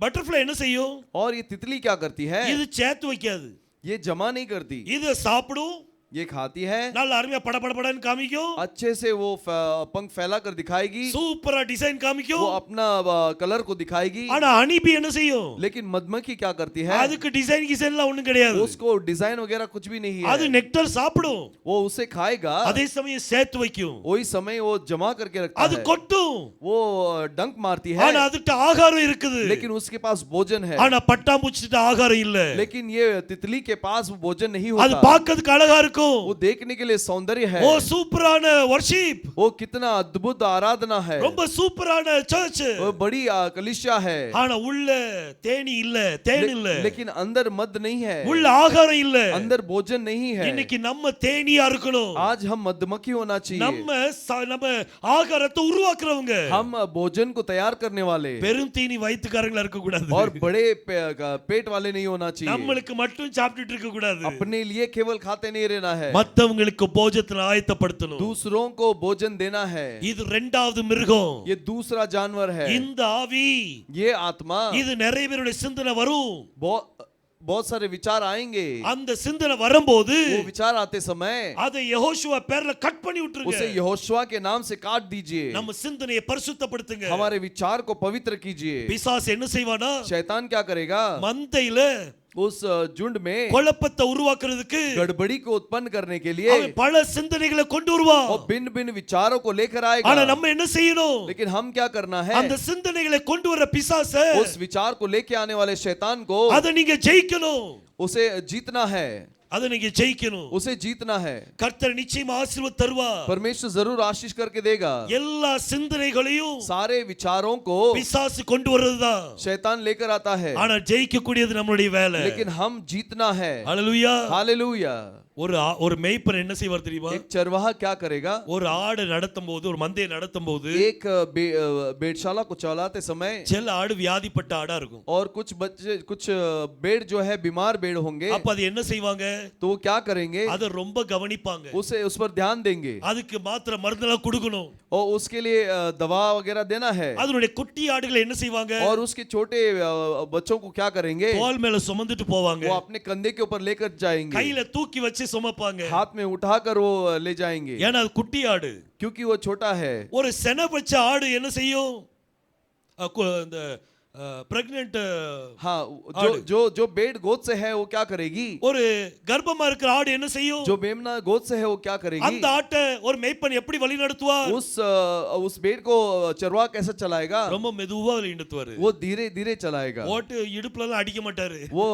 பட்டர்ஃப்ளை என்ன செய்யும்? और ये तितली क्या करती है? இது சேர்த்து வைக்காது. ये जमा नहीं करती, இது சாப்பிடும், ये खाती है, நல்ல அருமையா படபடன்னு காமிக்கும், अच्छे से वो पंख फैला कर दिखाएगी, சூப்பரா டிசைன் वो காமிக்கும். अपना कलर को दिखाएगी। ஆனா ஹனி பீ என்ன செய்யும்? लेकिन मधुमक्खी क्या करती है? அதுக்கு டிசைன் கிசைன்லாம் ஒண்ணும் கிடையாது. उसको डिजाइन वगैरह कुछ भी नहीं அது है। நெக்டர் சாப்பிடும், वो उसे खाएगा, அதே சமயம் சேர்த்து வைக்கும். वही समय वो जमा करके रखता அது है। கொட்டும், वो डंक मारती है, ஆனா அதுக்கு ஆகாரம் இருக்குது. लेकिन उसके पास भोजन है। ஆனா பட்டாம்பூச்சிட்ட ஆகாரம் இல்ல. लेकिन ये तितली के पास भोजन नहीं அது होता। பார்க்கிறதுக்கு அழகா இருக்கும். वो देखने के लिए सौंदर्य है। ஓ சூப்பரான வர்ஷிப், वो कितना अद्भुत आराधना है। ரொம்ப சூப்பரான சர்ச். वो बड़ी कलीसिया है। ஆனா உள்ள தேனி இல்ல, தேன் இல்ல. लेकिन अंदर मद नहीं है, உள்ள ஆகாரம் இல்ல. अंदर भोजन नहीं है। இன்னைக்கு நம்ம தேனியா இருக்கணும். आज हम मधुमक्खी होना चाहिए। நம்ம ஆகாரத்தை உருவாக்குறவங்க, हम भोजन को तैयार करने वाले பெரும் தீனி வயிற்றுக்காரங்களா இருக்க கூடாது. और बड़े पेट वाले नहीं होना चाहिए। நம்மளுக்கு மட்டும் சாப்பிட்டுட்டு இருக்க கூடாது. अपने लिए केवल खाते नहीं रहना है, மத்தவங்களுக்கு போஜனத்தை ஆயத்தப்படுத்தணும். दूसरों को भोजन देना है। இது இரண்டாவது மிருகம். ये दूसरा जानवर है। இந்த ஆவி, ये आत्मा, இது நிறைய பேருடைய சிந்தனை வரும். बहुत सारे विचार आएंगे। அந்த சிந்தனை வரும்போது वो विचार आते समय அதை யெகோஷுவா பேர்ல கட் பண்ணி விட்டுருங்க. उसे यहोशुआ के नाम से काट दीजिए। நம்ம சிந்தனையை பரிசுத்தப்படுத்துங்க. हमारे विचार को पवित्र कीजिए। பிசாசு என்ன செய்வானா? शैतान क्या करेगा? மந்தையில उस झुंड में குழப்பத்தை உருவாக்குறதுக்கு गड़बड़ी को उत्पन्न करने के लिए அவன் பல சிந்தனைகளை கொண்டு வருவான். वो भिन्न भिन्न विचारों को लेकर आएगा। ஆனா நம்ம என்ன செய்யணும்? लेकिन हम क्या करना है? அந்த சிந்தனைகளை கொண்டு வர பிசாசை, उस विचार को लेके आने वाले शैतान को அதை நீங்க ஜெயிக்கணும். उसे जीतना है, அதை நீங்க ஜெயிக்கணும். उसे जीतना है। கர்த்தர் நிச்சயமா ஆசீர்வாதம் தருவார். परमेश्वर जरूर आशीष करके देगा। எல்லா சிந்தனைகளையும் सारे विचारों को பிசாசு கொண்டு வர்றதுதான். शैतान लेकर आता है, ஆனா ஜெயிக்க கூடியது நம்மளுடைய வேலை. लेकिन हम जीतना है। ஹalleluya. हालेलुया। ஒரு மேய்ப்பன் என்ன செய்வார் தெரியுமா? एक चरवाहा क्या करेगा? ஒரு ஆடு நடத்தும் போது, ஒரு மந்தையை நடத்தும் போது, एक भेड़शाला को चलाते समय சில ஆடு வியாதிப்பட்ட ஆடா இருக்கும். और कुछ भेड़ जो है बीमार भेड़ होंगे, அப்ப அது என்ன செய்வாங்க? तो वो क्या करेंगे? அதை ரொம்ப கவனிப்பாங்க. उस पर ध्यान देंगे அதுக்கு மாத்திர மருந்தெல்லாம் கொடுக்கணும். और उसके लिए दवा वगैरह देना है। அதனுடைய குட்டி ஆடுகளை என்ன செய்வாங்க? और उसके छोटे बच्चों को क्या करेंगे? தோள் மேல சுமந்துட்டு போவாங்க. वो अपने कंधे के ऊपर लेकर जाएंगे, கையில தூக்கி வச்சு சுமப்பாங்க. हाथ में उठाकर वो ले जाएंगे, ஏன்னா அது குட்டி ஆடு. क्योंकि वो छोटा है। ஒரு செனை வச்ச ஆடு என்ன செய்யும்? இந்த பிரெக்னன்ட், हाँ, जो भेड़ गोद से है वो क्या करेगी? ஒரு கர்ப்பமா இருக்கிற ஆடு என்ன செய்யும்? जो मेमना गोद से है वो क्या करेगी? அந்த ஆட்டை ஒரு மேய்ப்பன் எப்படி வழி நடத்துவார்? उस भेड़ को चरवाहा कैसे चलाएगा? ரொம்ப மெதுவா வழி நடத்துவாரு. वो धीरे धीरे चलाएगा। ஓட்டு இடுப்புல எல்லாம் அடிக்க மாட்டாரு. वो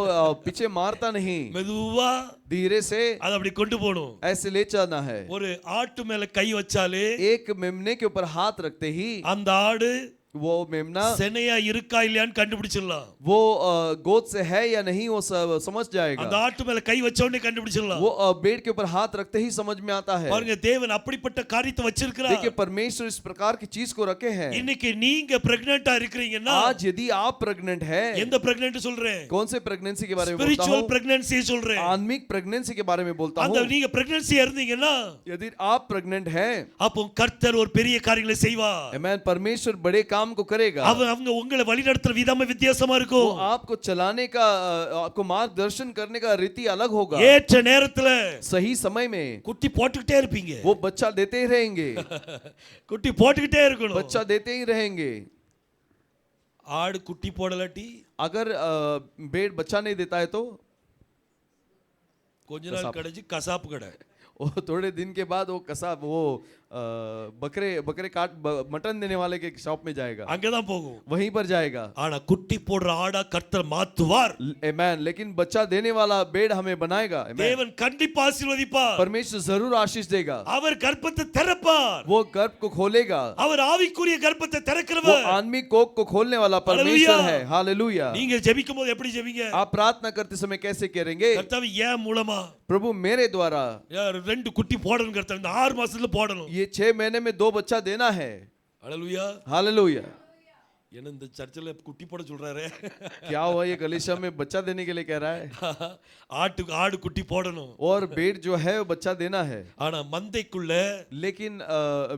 पीछे मारता नहीं, மெதுவா धीरे से அதை அப்படி கொண்டு போகணும். ऐसे ले जाना है। ஒரு ஆட்டு மேல கை வச்சாலே, एक मेमने के ऊपर हाथ रखते ही அந்த ஆடு वो मेमना செனையா இருக்கா இல்லையான்னு கண்டுபிடிச்சிடலாம். वो गोद से है या नहीं वो समझ அந்த जाएगा। ஆட்டு மேல கை வச்ச உடனே கண்டுபிடிச்சிடலாம். वो बेड के ऊपर हाथ रखते ही समझ में आता है। பாருங்க தேவன் அப்படிப்பட்ட காரியத்தை வச்சிருக்கிறார். देखिए परमेश्वर इस प्रकार की चीज को रखे हैं। இன்னைக்கு நீங்க பிரெக்னன்ட்டா இருக்கீங்கன்னா आज यदि आप प्रेग्नेंट है, எந்த பிரெக்னன்ட் சொல்றேன்? कौन से प्रेगनेंसी के बारे में बोलता ஸ்பிரிச்சுவல் हूँ? பிரெக்னன்சி சொல்றேன். आत्मिक प्रेगनेंसी के बारे में बोलता அந்த हूँ। நீங்க பிரெக்னன்சியா இருந்தீங்கன்னா यदि आप प्रेग्नेंट हैं, அப்போ கர்த்தர் ஒரு பெரிய காரியங்களை செய்வார். आमेन, परमेश्वर बड़े काम को करेगा। அவங்க உங்களை வழிநடத்துற விதமே வித்தியாசமா वो இருக்கும். आपको चलाने का, आपको मार्गदर्शन करने का रीति अलग होगा। ஏற்ற நேரத்துல सही समय में குட்டி போட்டுக்கிட்டே இருப்பீங்க. वो बच्चा देते ही रहेंगे। குட்டி போட்டுக்கிட்டே இருக்கணும். बच्चा देते ही रहेंगे। ஆடு குட்டி போடலாட்டி अगर बेड बच्चा नहीं देता है तो கொஞ்ச நாள் கழிச்சு கசாப்பு கடை. वो थोड़े दिन के बाद वो कसाब, वो बकरे काट मटन देने वाले के शॉप में जाएगा, அங்கதான் போகும். वहीं पर जाएगा। ஆனா குட்டி போடுற ஆடா கர்த்தர் மாத்துவார். आमेन, लेकिन बच्चा देने वाला बेड हमें बनाएगा। आमेन, தேவன் கண்டிப்பா ஆசீர்வதிப்பார். परमेश्वर जरूर आशीष देगा। அவர் கர்ப்பத்தை திறப்பார். वो गर्भ को खोलेगा। அவர் ஆவிக்குரிய கர்ப்பத்தை वो திறக்கிறவர். आत्मिक कोख को खोलने वाला परमेश्वर है। हालेलुया। நீங்க ஜெபிக்கும் போது எப்படி ஜெபிங்க? आप प्रार्थना करते समय कैसे करेंगे? கர்த்தாவே ஏன் மூலமா प्रभु मेरे द्वारा ரெண்டு குட்டி போடணும் கர்த்தாவே, இந்த 6 மாசத்துல போடணும். ये 6 महीने में 2 बच्चा देना है। ஹalleluya. हालेलुया। என்ன இந்த சர்ச்சில் குட்டி போட சொல்றாரு? क्या हुआ, ये कलीसिया में बच्चा देने के लिए कह रहा है? ஆடு குட்டி போடணும். और बेड जो है वो बच्चा देना है। ஆனா மந்தைக்குள்ள लेकिन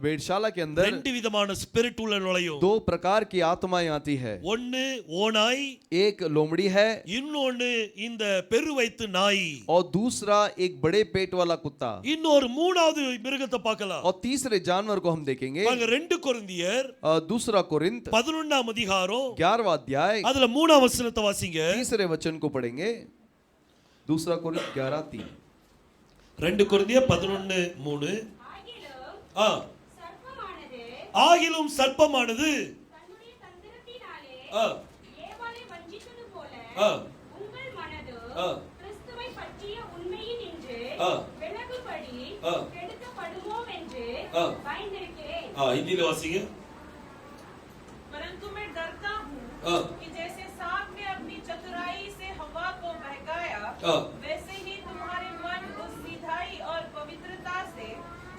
बेडशाला के अंदर ரெண்டு விதமான ஸ்பிரிட் உள்ள நுழையும். 2 प्रकार की आत्माएं आती है। ஒன்னு ஓநாய், एक लोमड़ी है இன்னொன்னு இந்த பெரு வைத்து நாய், और दूसरा एक बड़े पेट वाला कुत्ता, இன்னொரு மூணாவது மிருகத்தை பார்க்கலாம். और तीसरे जानवर को हम देखेंगे। பாருங்க 2 கொரிந்தியர் दूसरा कोरिन्थ 11 அதிகாரம் 11वां अध्याय அதுல 3ஆம் வசனத்தை வாசிங்க. तीसरे वचन को पढ़ेंगे। दूसरा कोरिन्थ 11:3। 2 கொரிந்தியர் 11:3. ஆகிலும் ஆ சர்ப்பமானது ஆகிலும் சர்ப்பமானது தன்னுடைய தந்திரத்தினாலே ஆ ஏவாளை வஞ்சித்தது போல ஆ உங்கள் மனது ஆ கிறிஸ்துவை பற்றிய உண்மையினின்று ஆ விலகுபடி ஆ கெடுக்கப்படுவோமென்று ஆ பயந்திருக்கிறேன். ஹிந்தியில வாசிங்க. परंतु मैं डरता हूँ ஆ कि जैसे सांप ने अपनी चतुराई से हवा को बहकाया, ஆ वैसे ही तुम्हारे मन उस सीधाई और पवित्रता से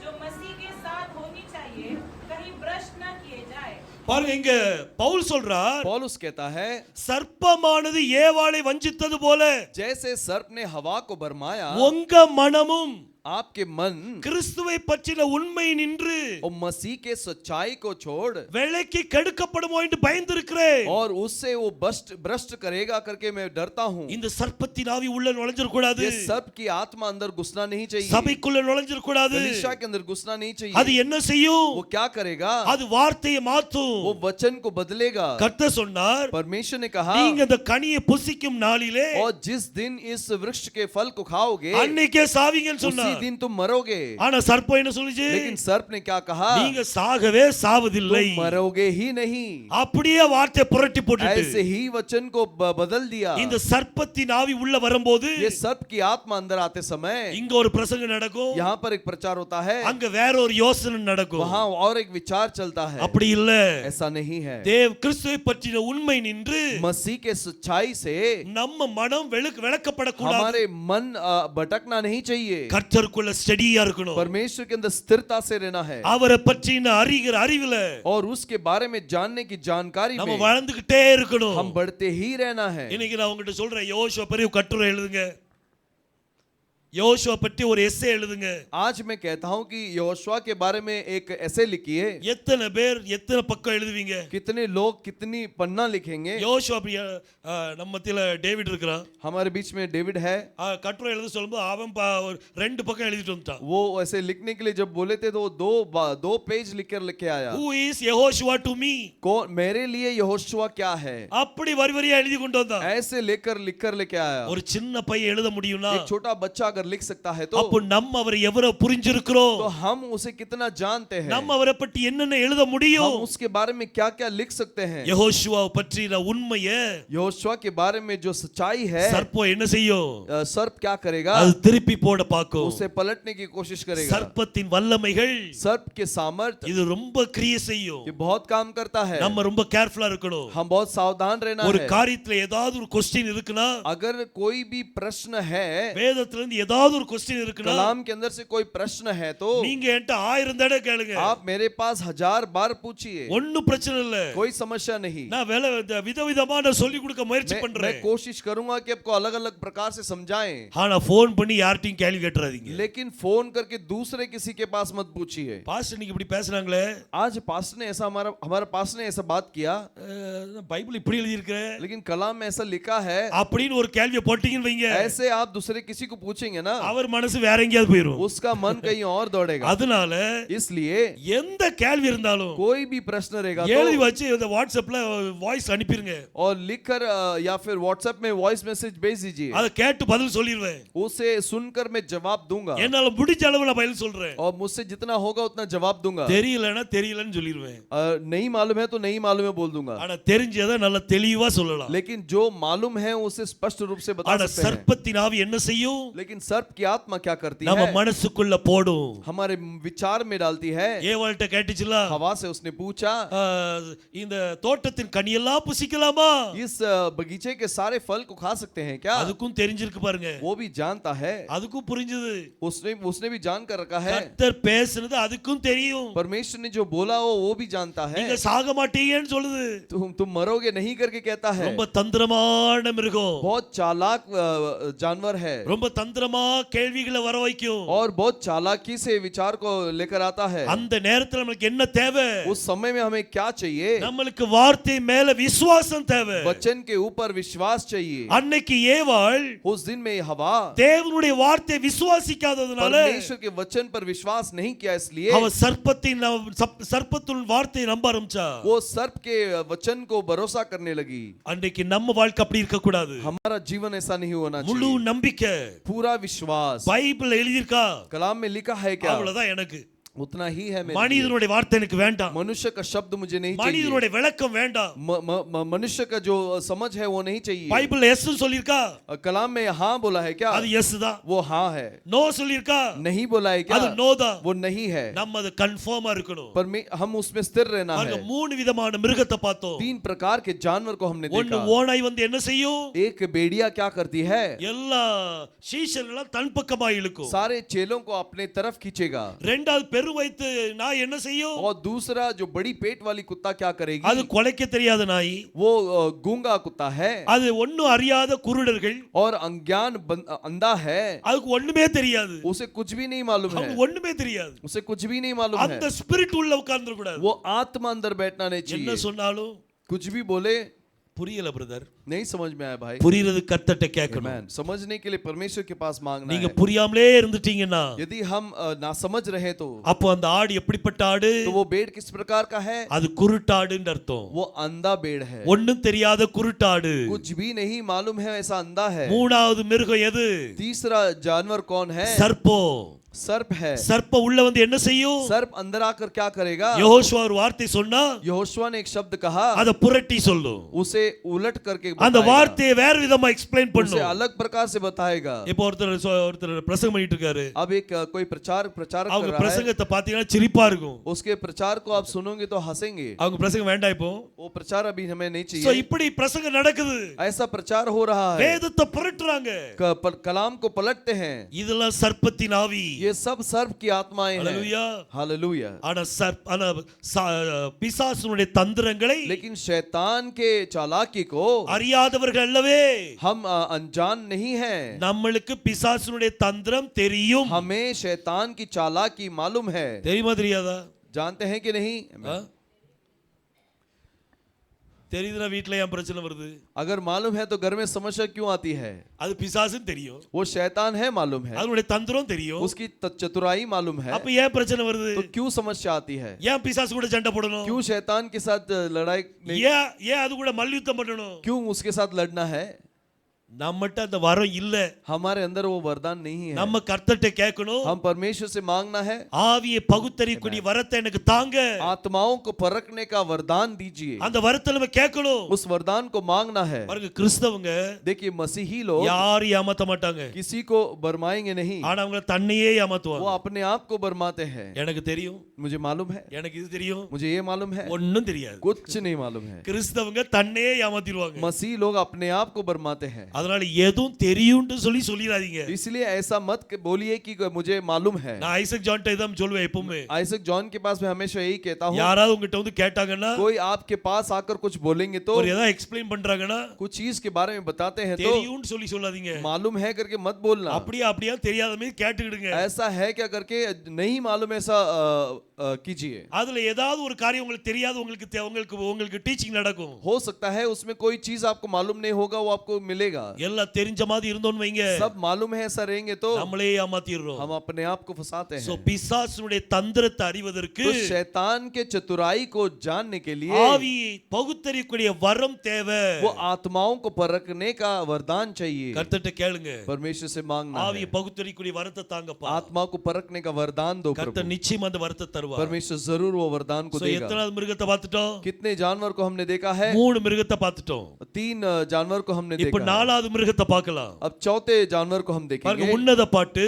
जो मसीह के साथ होनी चाहिए कहीं भ्रष्ट न किए जाए। பாருங்க இங்க பவுல் சொல்றார், पौलुस कहता है, சர்ப்பமானது ஏவாளை வஞ்சித்தது போல जैसे सर्प ने हवा को भरमाया, உங்க மனமும் आपके मन கிறிஸ்துவை பற்றின உண்மை நின்று और मसीह के सच्चाई को छोड़ விலைக்கு கெடுக்கப்படுமோ என்று பயந்திருக்கிறேன். और उससे वो भ्रष्ट करेगा करके मैं डरता हूँ। இந்த சர்ப்பத்தின் ஆவி உள்ள நுழைஞ்சிர கூடாது. ये सर्प की आत्मा अंदर घुसना नहीं चाहिए। சபைக்குள்ள நுழைஞ்சிர கூடாது. कलीसिया के अंदर घुसना नहीं चाहिए। அது என்ன செய்யும்? वो क्या करेगा? அது வார்த்தையை மாத்தும். वो वचन को बदलेगा। கர்த்தர் சொன்னார், परमेश्वर ने कहा, நீங்க அந்த கனியை புசிக்கும் நாளிலே और जिस दिन इस वृक्ष के फल को खाओगे அன்னைக்கே சாவீங்கன்னு उसी சொன்னார். दिन तुम मरोगे। ஆனா சர்ப்பம் என்ன சொல்லுச்சு? लेकिन सर्प ने क्या कहा? நீங்க சாகவே சாவதில்லை. तुम मरोगे ही नहीं। அப்படியே வார்த்தை புரட்டி ऐसे போட்டுட்டு ही वचन को बदल दिया। இந்த சர்ப்பத்தின் ஆவி உள்ள வரும்போது ये सर्प की आत्मा अंदर आते समय இங்க ஒரு பிரசங்கம் நடக்கும், यहाँ पर एक प्रचार होता है, அங்க வேற ஒரு யோசனை நடக்கும். वहाँ और एक विचार चलता है। அப்படி இல்ல. ऐसा नहीं है। தேவ கிறிஸ்துவை பற்றின உண்மை நின்று मसीह के सच्चाई से நம்ம மனம் விளக்கப்படக்கூடாது. हमारे मन भटकना नहीं चाहिए। கர்த்தருக்குள்ள ஸ்டடியா இருக்கணும். परमेश्वर के अंदर स्थिरता से रहना है, அவரை பற்றின அறிகிற அறிவில और उसके बारे में जानने की जानकारी நம்ம में வளர்ந்துகிட்டே இருக்கணும். हम बढ़ते ही रहना है। இன்னைக்கு நான் உங்ககிட்ட சொல்றேன், யோசுவா பற்றி கட்டுரை எழுதுங்க. யோசுவா பற்றி ஒரு எஸ்ஸே எழுதுங்க. आज मैं कहता हूं कि यहोशुआ के बारे में एक ऐसे लिखिए। எத்தனை பேர் எத்தனை பக்கம் எழுதுவீங்க? कितने लोग कितनी पन्ना लिखेंगे? யோசுவா நம்ம மத்தியில டேவிட் இருக்கிறான். हमारे बीच में डेविड है। கட்டுரை எழுத சொல்லும்போது அவன் ஒரு 2 பக்கம் எழுதிட்டு வந்துட்டான். वो ऐसे लिखने के लिए जब बोले थे तो दो पेज लिखकर लेके आया। Who is Yehoshua to me? कौन मेरे लिए यहोशुआ क्या है? அப்படி வரி வரியா எழுதி கொண்டு வந்தான். ऐसे लिखकर लेके आया। ஒரு சின்ன பையன் எழுத முடியும்னா एक छोटा बच्चा अगर अगर लिख सकता है அப்போ நம்ம அவரை எவ்வளவு புரிஞ்சிருக்கிறோம், तो हम उसे कितना जानते हैं, நம்ம அவரை பற்றி என்னென்ன எழுத हम முடியும். उसके बारे में क्या क्या लिख सकते हैं. யெகோஷுவா பற்றின உண்மையை यहोशुआ के बारे में जो सच्चाई है, சர்ப்பம் என்ன செய்யும், सर्प क्या करेगा, அது திருப்பி போட பார்க்கும். उसे पलटने की कोशिश करेगा. சர்ப்பத்தின் வல்லமைகள் सर्प के सामर्थ இது ரொம்ப கிரியை செய்யும். ये बहुत काम करता है. நம்ம ரொம்ப கேர்ஃபுல்லா இருக்கணும். हम बहुत सावधान रहना ஒரு है. காரியத்துல ஏதாவது ஒரு क्वेश्चन இருக்குனா, अगर कोई भी प्रश्न है, வேதத்துல இருந்து ஏதாவது ஒரு क्वेश्चन இருக்குனா, कलाम के अंदर से कोई प्रश्न है, तो நீங்க என்கிட்ட 1000 தடவை கேளுங்க, आप मेरे पास 1000 बार पूछिए, ஒண்ணும் பிரச்சனை இல்ல. कोई समस्या नहीं. நான் விதவிதமா நான் சொல்லி கொடுக்க முயற்சி मैं பண்றேன். कोशिश करूंगा कि आपको अलग अलग प्रकार से समझाएं, ஆனா ஃபோன் பண்ணி யார்ட்டையும் கேள்வி கேட்றாதீங்க. लेकिन फोन करके दूसरे किसी के पास मत पूछिए. பாஸ்டர் இன்னைக்கு இப்படி பேசுறாங்களே, आज पास्टर ने ऐसा हमारा पास्टर ने ऐसा बात किया, பைபிள் இப்படி எழுதி இருக்கு लेकिन कलाम में ऐसा लिखा है, அப்படின்னு ஒரு கேள்வியை போட்டீங்கன்னு வைங்க, ऐसे आप दूसरे किसी को पूछेंगे ना, அவர் மனசு வேற எங்கேயாவது போயிடும். उसका मन कहीं और दौड़ेगा. அதனால इसलिए எந்த கேள்வி இருந்தாலும் कोई भी प्रश्न रहेगा எழுதி तो வச்சு இந்த வாட்ஸ்அப்ல வாய்ஸ் அனுப்பிடுங்க. और लिखकर या फिर व्हाट्सएप में वॉइस मैसेज भेज दीजिए. அதை கேட்டு பதில் சொல்லிடுவேன். उसे सुनकर मैं जवाब दूंगा, என்னால முடிஞ்ச அளவு நான் பதில் சொல்றேன். और मुझसे जितना होगा उतना जवाब दूंगा. தெரியலனா தெரியலன்னு சொல்லிடுவேன். नहीं मालूम है तो नहीं मालूम है बोल दूंगा. ஆனா தெரிஞ்சதை நல்ல தெளிவா சொல்லலாம். लेकिन जो मालूम है उसे स्पष्ट रूप से बता ஆனா सकते हैं. சர்ப்பத்தின் ஆவி என்ன செய்யும், लेकिन सर्प की आत्मा क्या करती நம்ம है, மனசுக்குள்ள போடும். हमारे विचार में डालती है. ஏவாள்கிட்ட கேட்டுச்சுல, हवा से उसने पूछा, இந்த தோட்டத்தின் கனியெல்லாம் புசிக்கலாமா, इस बगीचे के सारे फल को खा सकते हैं क्या? அதுக்கும் தெரிஞ்சிருக்கு பாருங்க. वो भी जानता है, அதுக்கும் புரிஞ்சது. उसने भी जान कर रखा है. கர்த்தர் பேசுனது அதுக்கும் தெரியும். परमेश्वर ने जो बोला वो भी जानता है. நீங்க சாக மாட்டீங்கன்னு சொல்லுது. तुम मरोगे नहीं करके कहता है. ரொம்ப தந்திரமான மிருகம், बहुत चालाक जानवर है, ரொம்ப தந்திரமா கேள்விகளை வர வைக்கும். और बहुत चालाकी से विचार को लेकर आता है. அந்த நேரத்துல நமக்கு என்ன தேவை, उस समय में हमें क्या चाहिए? நம்மளுக்கு வார்த்தை மேல விசுவாசம் தேவை. वचन के ऊपर विश्वास चाहिए. அன்னைக்கு ஏவாள் उस दिन में हवा தேவனுடைய வார்த்தை விசுவாசிக்காததுனால परमेश्वर के वचन पर विश्वास नहीं किया, इसलिए அவ சர்ப்பத்தின் வார்த்தையை நம்ப ஆரம்பிச்சா. वो सर्प के वचन को भरोसा करने लगी. அன்னைக்கு நம்ம வாழ்க்கை அப்படி இருக்க கூடாது. हमारा जीवन ऐसा नहीं होना முழு चाहिए. நம்பிக்கை पूरा विश्वास பைபிள் எழுதியிருக்கா, कलाम में लिखा है क्या? அவ்வளவுதான் எனக்கு. उतना ही है मेरे लिए. மனிதனுடைய வார்த்தை எனக்கு வேண்டாம், मनुष्य का शब्द मुझे नहीं चाहिए. மனிதனுடைய விளக்கம் வேண்டாம். मनुष्य का जो समझ है वो नहीं चाहिए. பைபிள் எஸ் சொல்லிருக்கா, कलाम में हाँ बोला है क्या? அது எஸ் தான். वो हाँ है. நோ சொல்லிருக்கா, नहीं बोला है क्या? அது நோ தான். वो नहीं है. நம்ம அது கன்ஃபார்மா இருக்கணும். पर हम उसमें स्थिर रहना பாருங்க, है. மூணு விதமான மிருகத்தை பார்த்தோம். 3 प्रकार के जानवर को हमने ஒன்னு देखा. ஓநாய் வந்து என்ன செய்யும், एक बेड़िया क्या करती है? எல்லா சீஷர்கள தன் பக்கமா இழுக்கும். सारे चेलों को अपने तरफ खींचेगा. ரெண்டாவது பெரு வயித்து நாய் என்ன செய்யும், और दूसरा जो बड़ी पेट वाली कुत्ता क्या करेगी? அது குலைக்க தெரியாத நாய். वो गूंगा कुत्ता है. அது ஒண்ணும் அறியாத குருடர்கள். और अज्ञान अंधा है. அதுக்கு ஒண்ணுமே தெரியாது. उसे कुछ भी नहीं मालूम है. அவனுக்கு ஒண்ணுமே தெரியாது. उसे कुछ भी नहीं मालूम அந்த है. ஸ்பிரிட் உள்ள உட்கார்ந்து கூடாது. वो आत्मा अंदर बैठना नहीं என்ன चाहिए. சொன்னாலும் कुछ भी बोले புரியல பிரதர், नहीं समझ में आया भाई. புரியுறது கர்த்தர்ட்ட கேட்கணும். Amen. समझने के लिए परमेश्वर के पास मांगना நீங்க है. புரியாமலே இருந்துட்டீங்கன்னா, यदि हम ना समझ रहे तो அப்போ அந்த ஆடு எப்படிப்பட்ட ஆடு, वो भेड़ किस प्रकार का है? அது குருட்டாடுன்னு அர்த்தம். वो अंधा भेड़ है. ஒண்ணும் தெரியாத குருட்டாடு. कुछ भी नहीं मालूम है ऐसा अंधा है. மூணாவது மிருகம் எது, तीसरा जानवर कौन है? சர்ப்பம். सर्प है. சர்ப்ப உள்ள வந்து என்ன செய்யும், सर्प अंदर आकर क्या करेगा? யெகோஷுவா ஒரு வார்த்தை சொன்னா यहोशुआ ने एक शब्द कहा, அத புரட்டி சொல்லும். उसे उलट करके அந்த बताएगा. வார்த்தையை வேற விதமா எக்ஸ்பிளைன் उसे பண்ணும். अलग प्रकार से बताएगा. இப்போ ஒருத்தர் பிரசங்கம் பண்ணிட்டு இருக்காரு. अब एक कोई प्रचारक कर அவங்க रहा है. பிரசங்கத்தை பாத்தீங்கன்னா சிரிப்பா இருக்கும். उसके प्रचार को आप सुनोगे तो हंसेंगे. அவங்க பிரசங்கம் வேண்டாம் இப்போ. वो प्रचार अभी हमें नहीं சோ चाहिए. இப்படி பிரசங்கம் நடக்குது. ऐसा प्रचार हो रहा है. வேதத்தை புரட்டுறாங்க. कलाम को पलटते हैं. இதெல்லாம் சர்ப்பத்தின் ஆவி. ये सब सर्प की आत्माएं हैं. ஹalleluya. हालेलुया. ஆனா பிசாசுனுடைய தந்திரங்களை लेकिन शैतान के चालाकी को அறியாதவர்கள் அல்லவே. हम अनजान नहीं हैं. நம்மளுக்கு பிசாசுனுடைய தந்திரம் தெரியும். हमें शैतान की चालाकी मालूम है. தெரியுமா தெரியாதா? जानते हैं कि नहीं? தெரியுதுனா வீட்ல ஏன் பிரச்சனை வருது? अगर मालूम है तो घर में समस्या क्यों आती है? அது பிசாசுன்னு தெரியும், वो शैतान है मालूम है. அதனுடைய தந்திரம் தெரியும், उसकी चतुराई मालूम है. அப்ப ஏன் பிரச்சனை வருது? तो क्यों समस्या आती है? ஏன் பிசாசு கூட சண்டை போடணும்? क्यों शैतान के साथ लड़ाई नहीं? ஏன் அது கூட மல்யுத்தம் பண்ணணும்? क्यों उसके साथ लड़ना है? நம்மகிட்ட அந்த வரம் இல்ல. हमारे अंदर वो वरदान नहीं है। நம்ம கர்த்தர்ட்ட கேட்கணும், हम परमेश्वर से मांगना है, ஆவியை பகுத்தறியக்கூடிய வரத்தை எனக்கு தாங்க. आत्माओं को परखने का वरदान दीजिए। அந்த வரத்தை நம்ம கேட்கணும். उस वरदान को मांगना है। பாருங்க, கிறிஸ்தவங்க देखिए मसीही लोग யாரையும் ஏமாத்த மாட்டாங்க. किसी को बरमाएंगे नहीं, ஆனா அவங்க தன்னையே वो ஏமாத்துவாங்க. अपने आप को बरमाते हैं। எனக்கு தெரியும், मुझे मालूम है, எனக்கு இது தெரியும், मुझे ये मालूम है, ஒண்ணும் தெரியாது. कुछ नहीं मालूम है। கிறிஸ்தவங்க தன்னையே ஏமாத்திடுவாங்க. मसीह लोग अपने आप को बरमाते हैं। அதனால எதுவும் தெரியும்னு சொல்லிடாதீங்க. इसलिए ऐसा मत बोलिए कि मुझे मालूम है। நான் ஐசக் ஜான்ட்ட இதான் சொல்லுவேன் எப்பவுமே. आइजक जॉन के पास मैं हमेशा यही कहता हूँ, யாராவது உங்ககிட்ட வந்து கேட்டாங்கன்னா, कोई आपके पास आकर कुछ बोलेंगे तो, ஒரு ஏதாவது எக்ஸ்பிளைன் பண்றாங்கன்னா, कुछ चीज के बारे में बताते हैं तो தெரியும்னு சொல்லாதீங்க. मालूम है करके मत बोलना। அப்படியே தெரியாத மாதிரி கேட்டுக்கிடுங்க. ऐसा है क्या करके नहीं मालूम ऐसा कीजिए। அதுல ஏதாவது ஒரு காரியம் உங்களுக்கு தெரியாது, உங்களுக்கு டீச்சிங் நடக்கும். हो सकता है उसमें कोई चीज आपको मालूम नहीं होगा, वो आपको मिलेगा। எல்லாம் தெரிஞ்ச மாதிரி இருந்தோன்னு வைங்க, सब मालूम है ऐसा रहेंगे तो நம்மளே ஏமாத்திடுறோம். हम अपने आप को फंसाते சோ हैं। பிசாசுடைய தந்திரத்தை அறிவதற்கு तो शैतान के चतुराई को जानने के लिए ஆவியை பகுத்தறியக்கூடிய வரம் தேவை. वो आत्माओं को परखने का वरदान चाहिए। கர்த்தர்ட்ட கேளுங்க, परमेश्वर से मांगना ஆவியை है, பகுத்தறியக்கூடிய வரத்தை தாங்கப்பா. आत्मा को परखने का वरदान दो प्रभु। கர்த்தர் நிச்சயம் அந்த வரத்தை தருவார். परमेश्वर जरूर वो वरदान को சோ देगा। எத்தனாவது மிருகத்தை பார்த்துட்டோம்? कितने जानवर को हमने देखा है? 3 மிருகத்தை பார்த்துட்டோம். 3 जानवर को हमने இப்ப देखा है। 4வது மிருகத்தை பார்க்கலாம். अब चौथे जानवर को हम பாருங்க, देखेंगे। உன்னத பாட்டு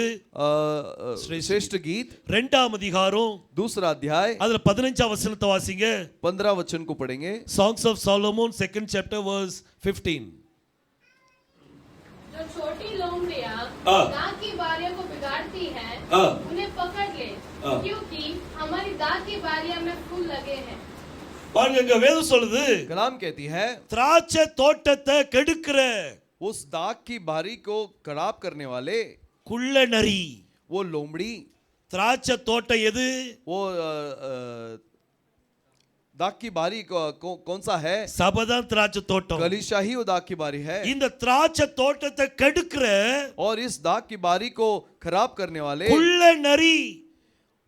श्रेष्ठ गीत 2ஆம் அதிகாரம், दूसरा अध्याय அதுல 15ஆம் வசனத்தை வாசிங்க. 15 वचन को पढ़ेंगे। Songs of Solomon 2nd chapter verse 15. जो छोटी लोमड़ियां हाँ। दाग की बारियों को बिगाड़ती हैं, हाँ। उन्हें पकड़ ले, हाँ। क्योंकि हमारी दाग की बारियां में फूल लगे हैं। பாருங்க, இங்க வேதம் சொல்லுது, कलाम कहती है, திராட்சை தோட்டத்தை கெடுக்கிற उस दाग की बारी को खराब करने वाले குள்ள நரி. वो लोमड़ी, திராட்சை தோட்டம் எது? वो दाग की बारी कौन सा है? சபதான் திராட்சை தோட்டம். कलीसिया ही वो दाग की बारी है। இந்த திராட்சை தோட்டத்தை கெடுக்கிற और इस दाग की बारी को खराब करने वाले குள்ள நரி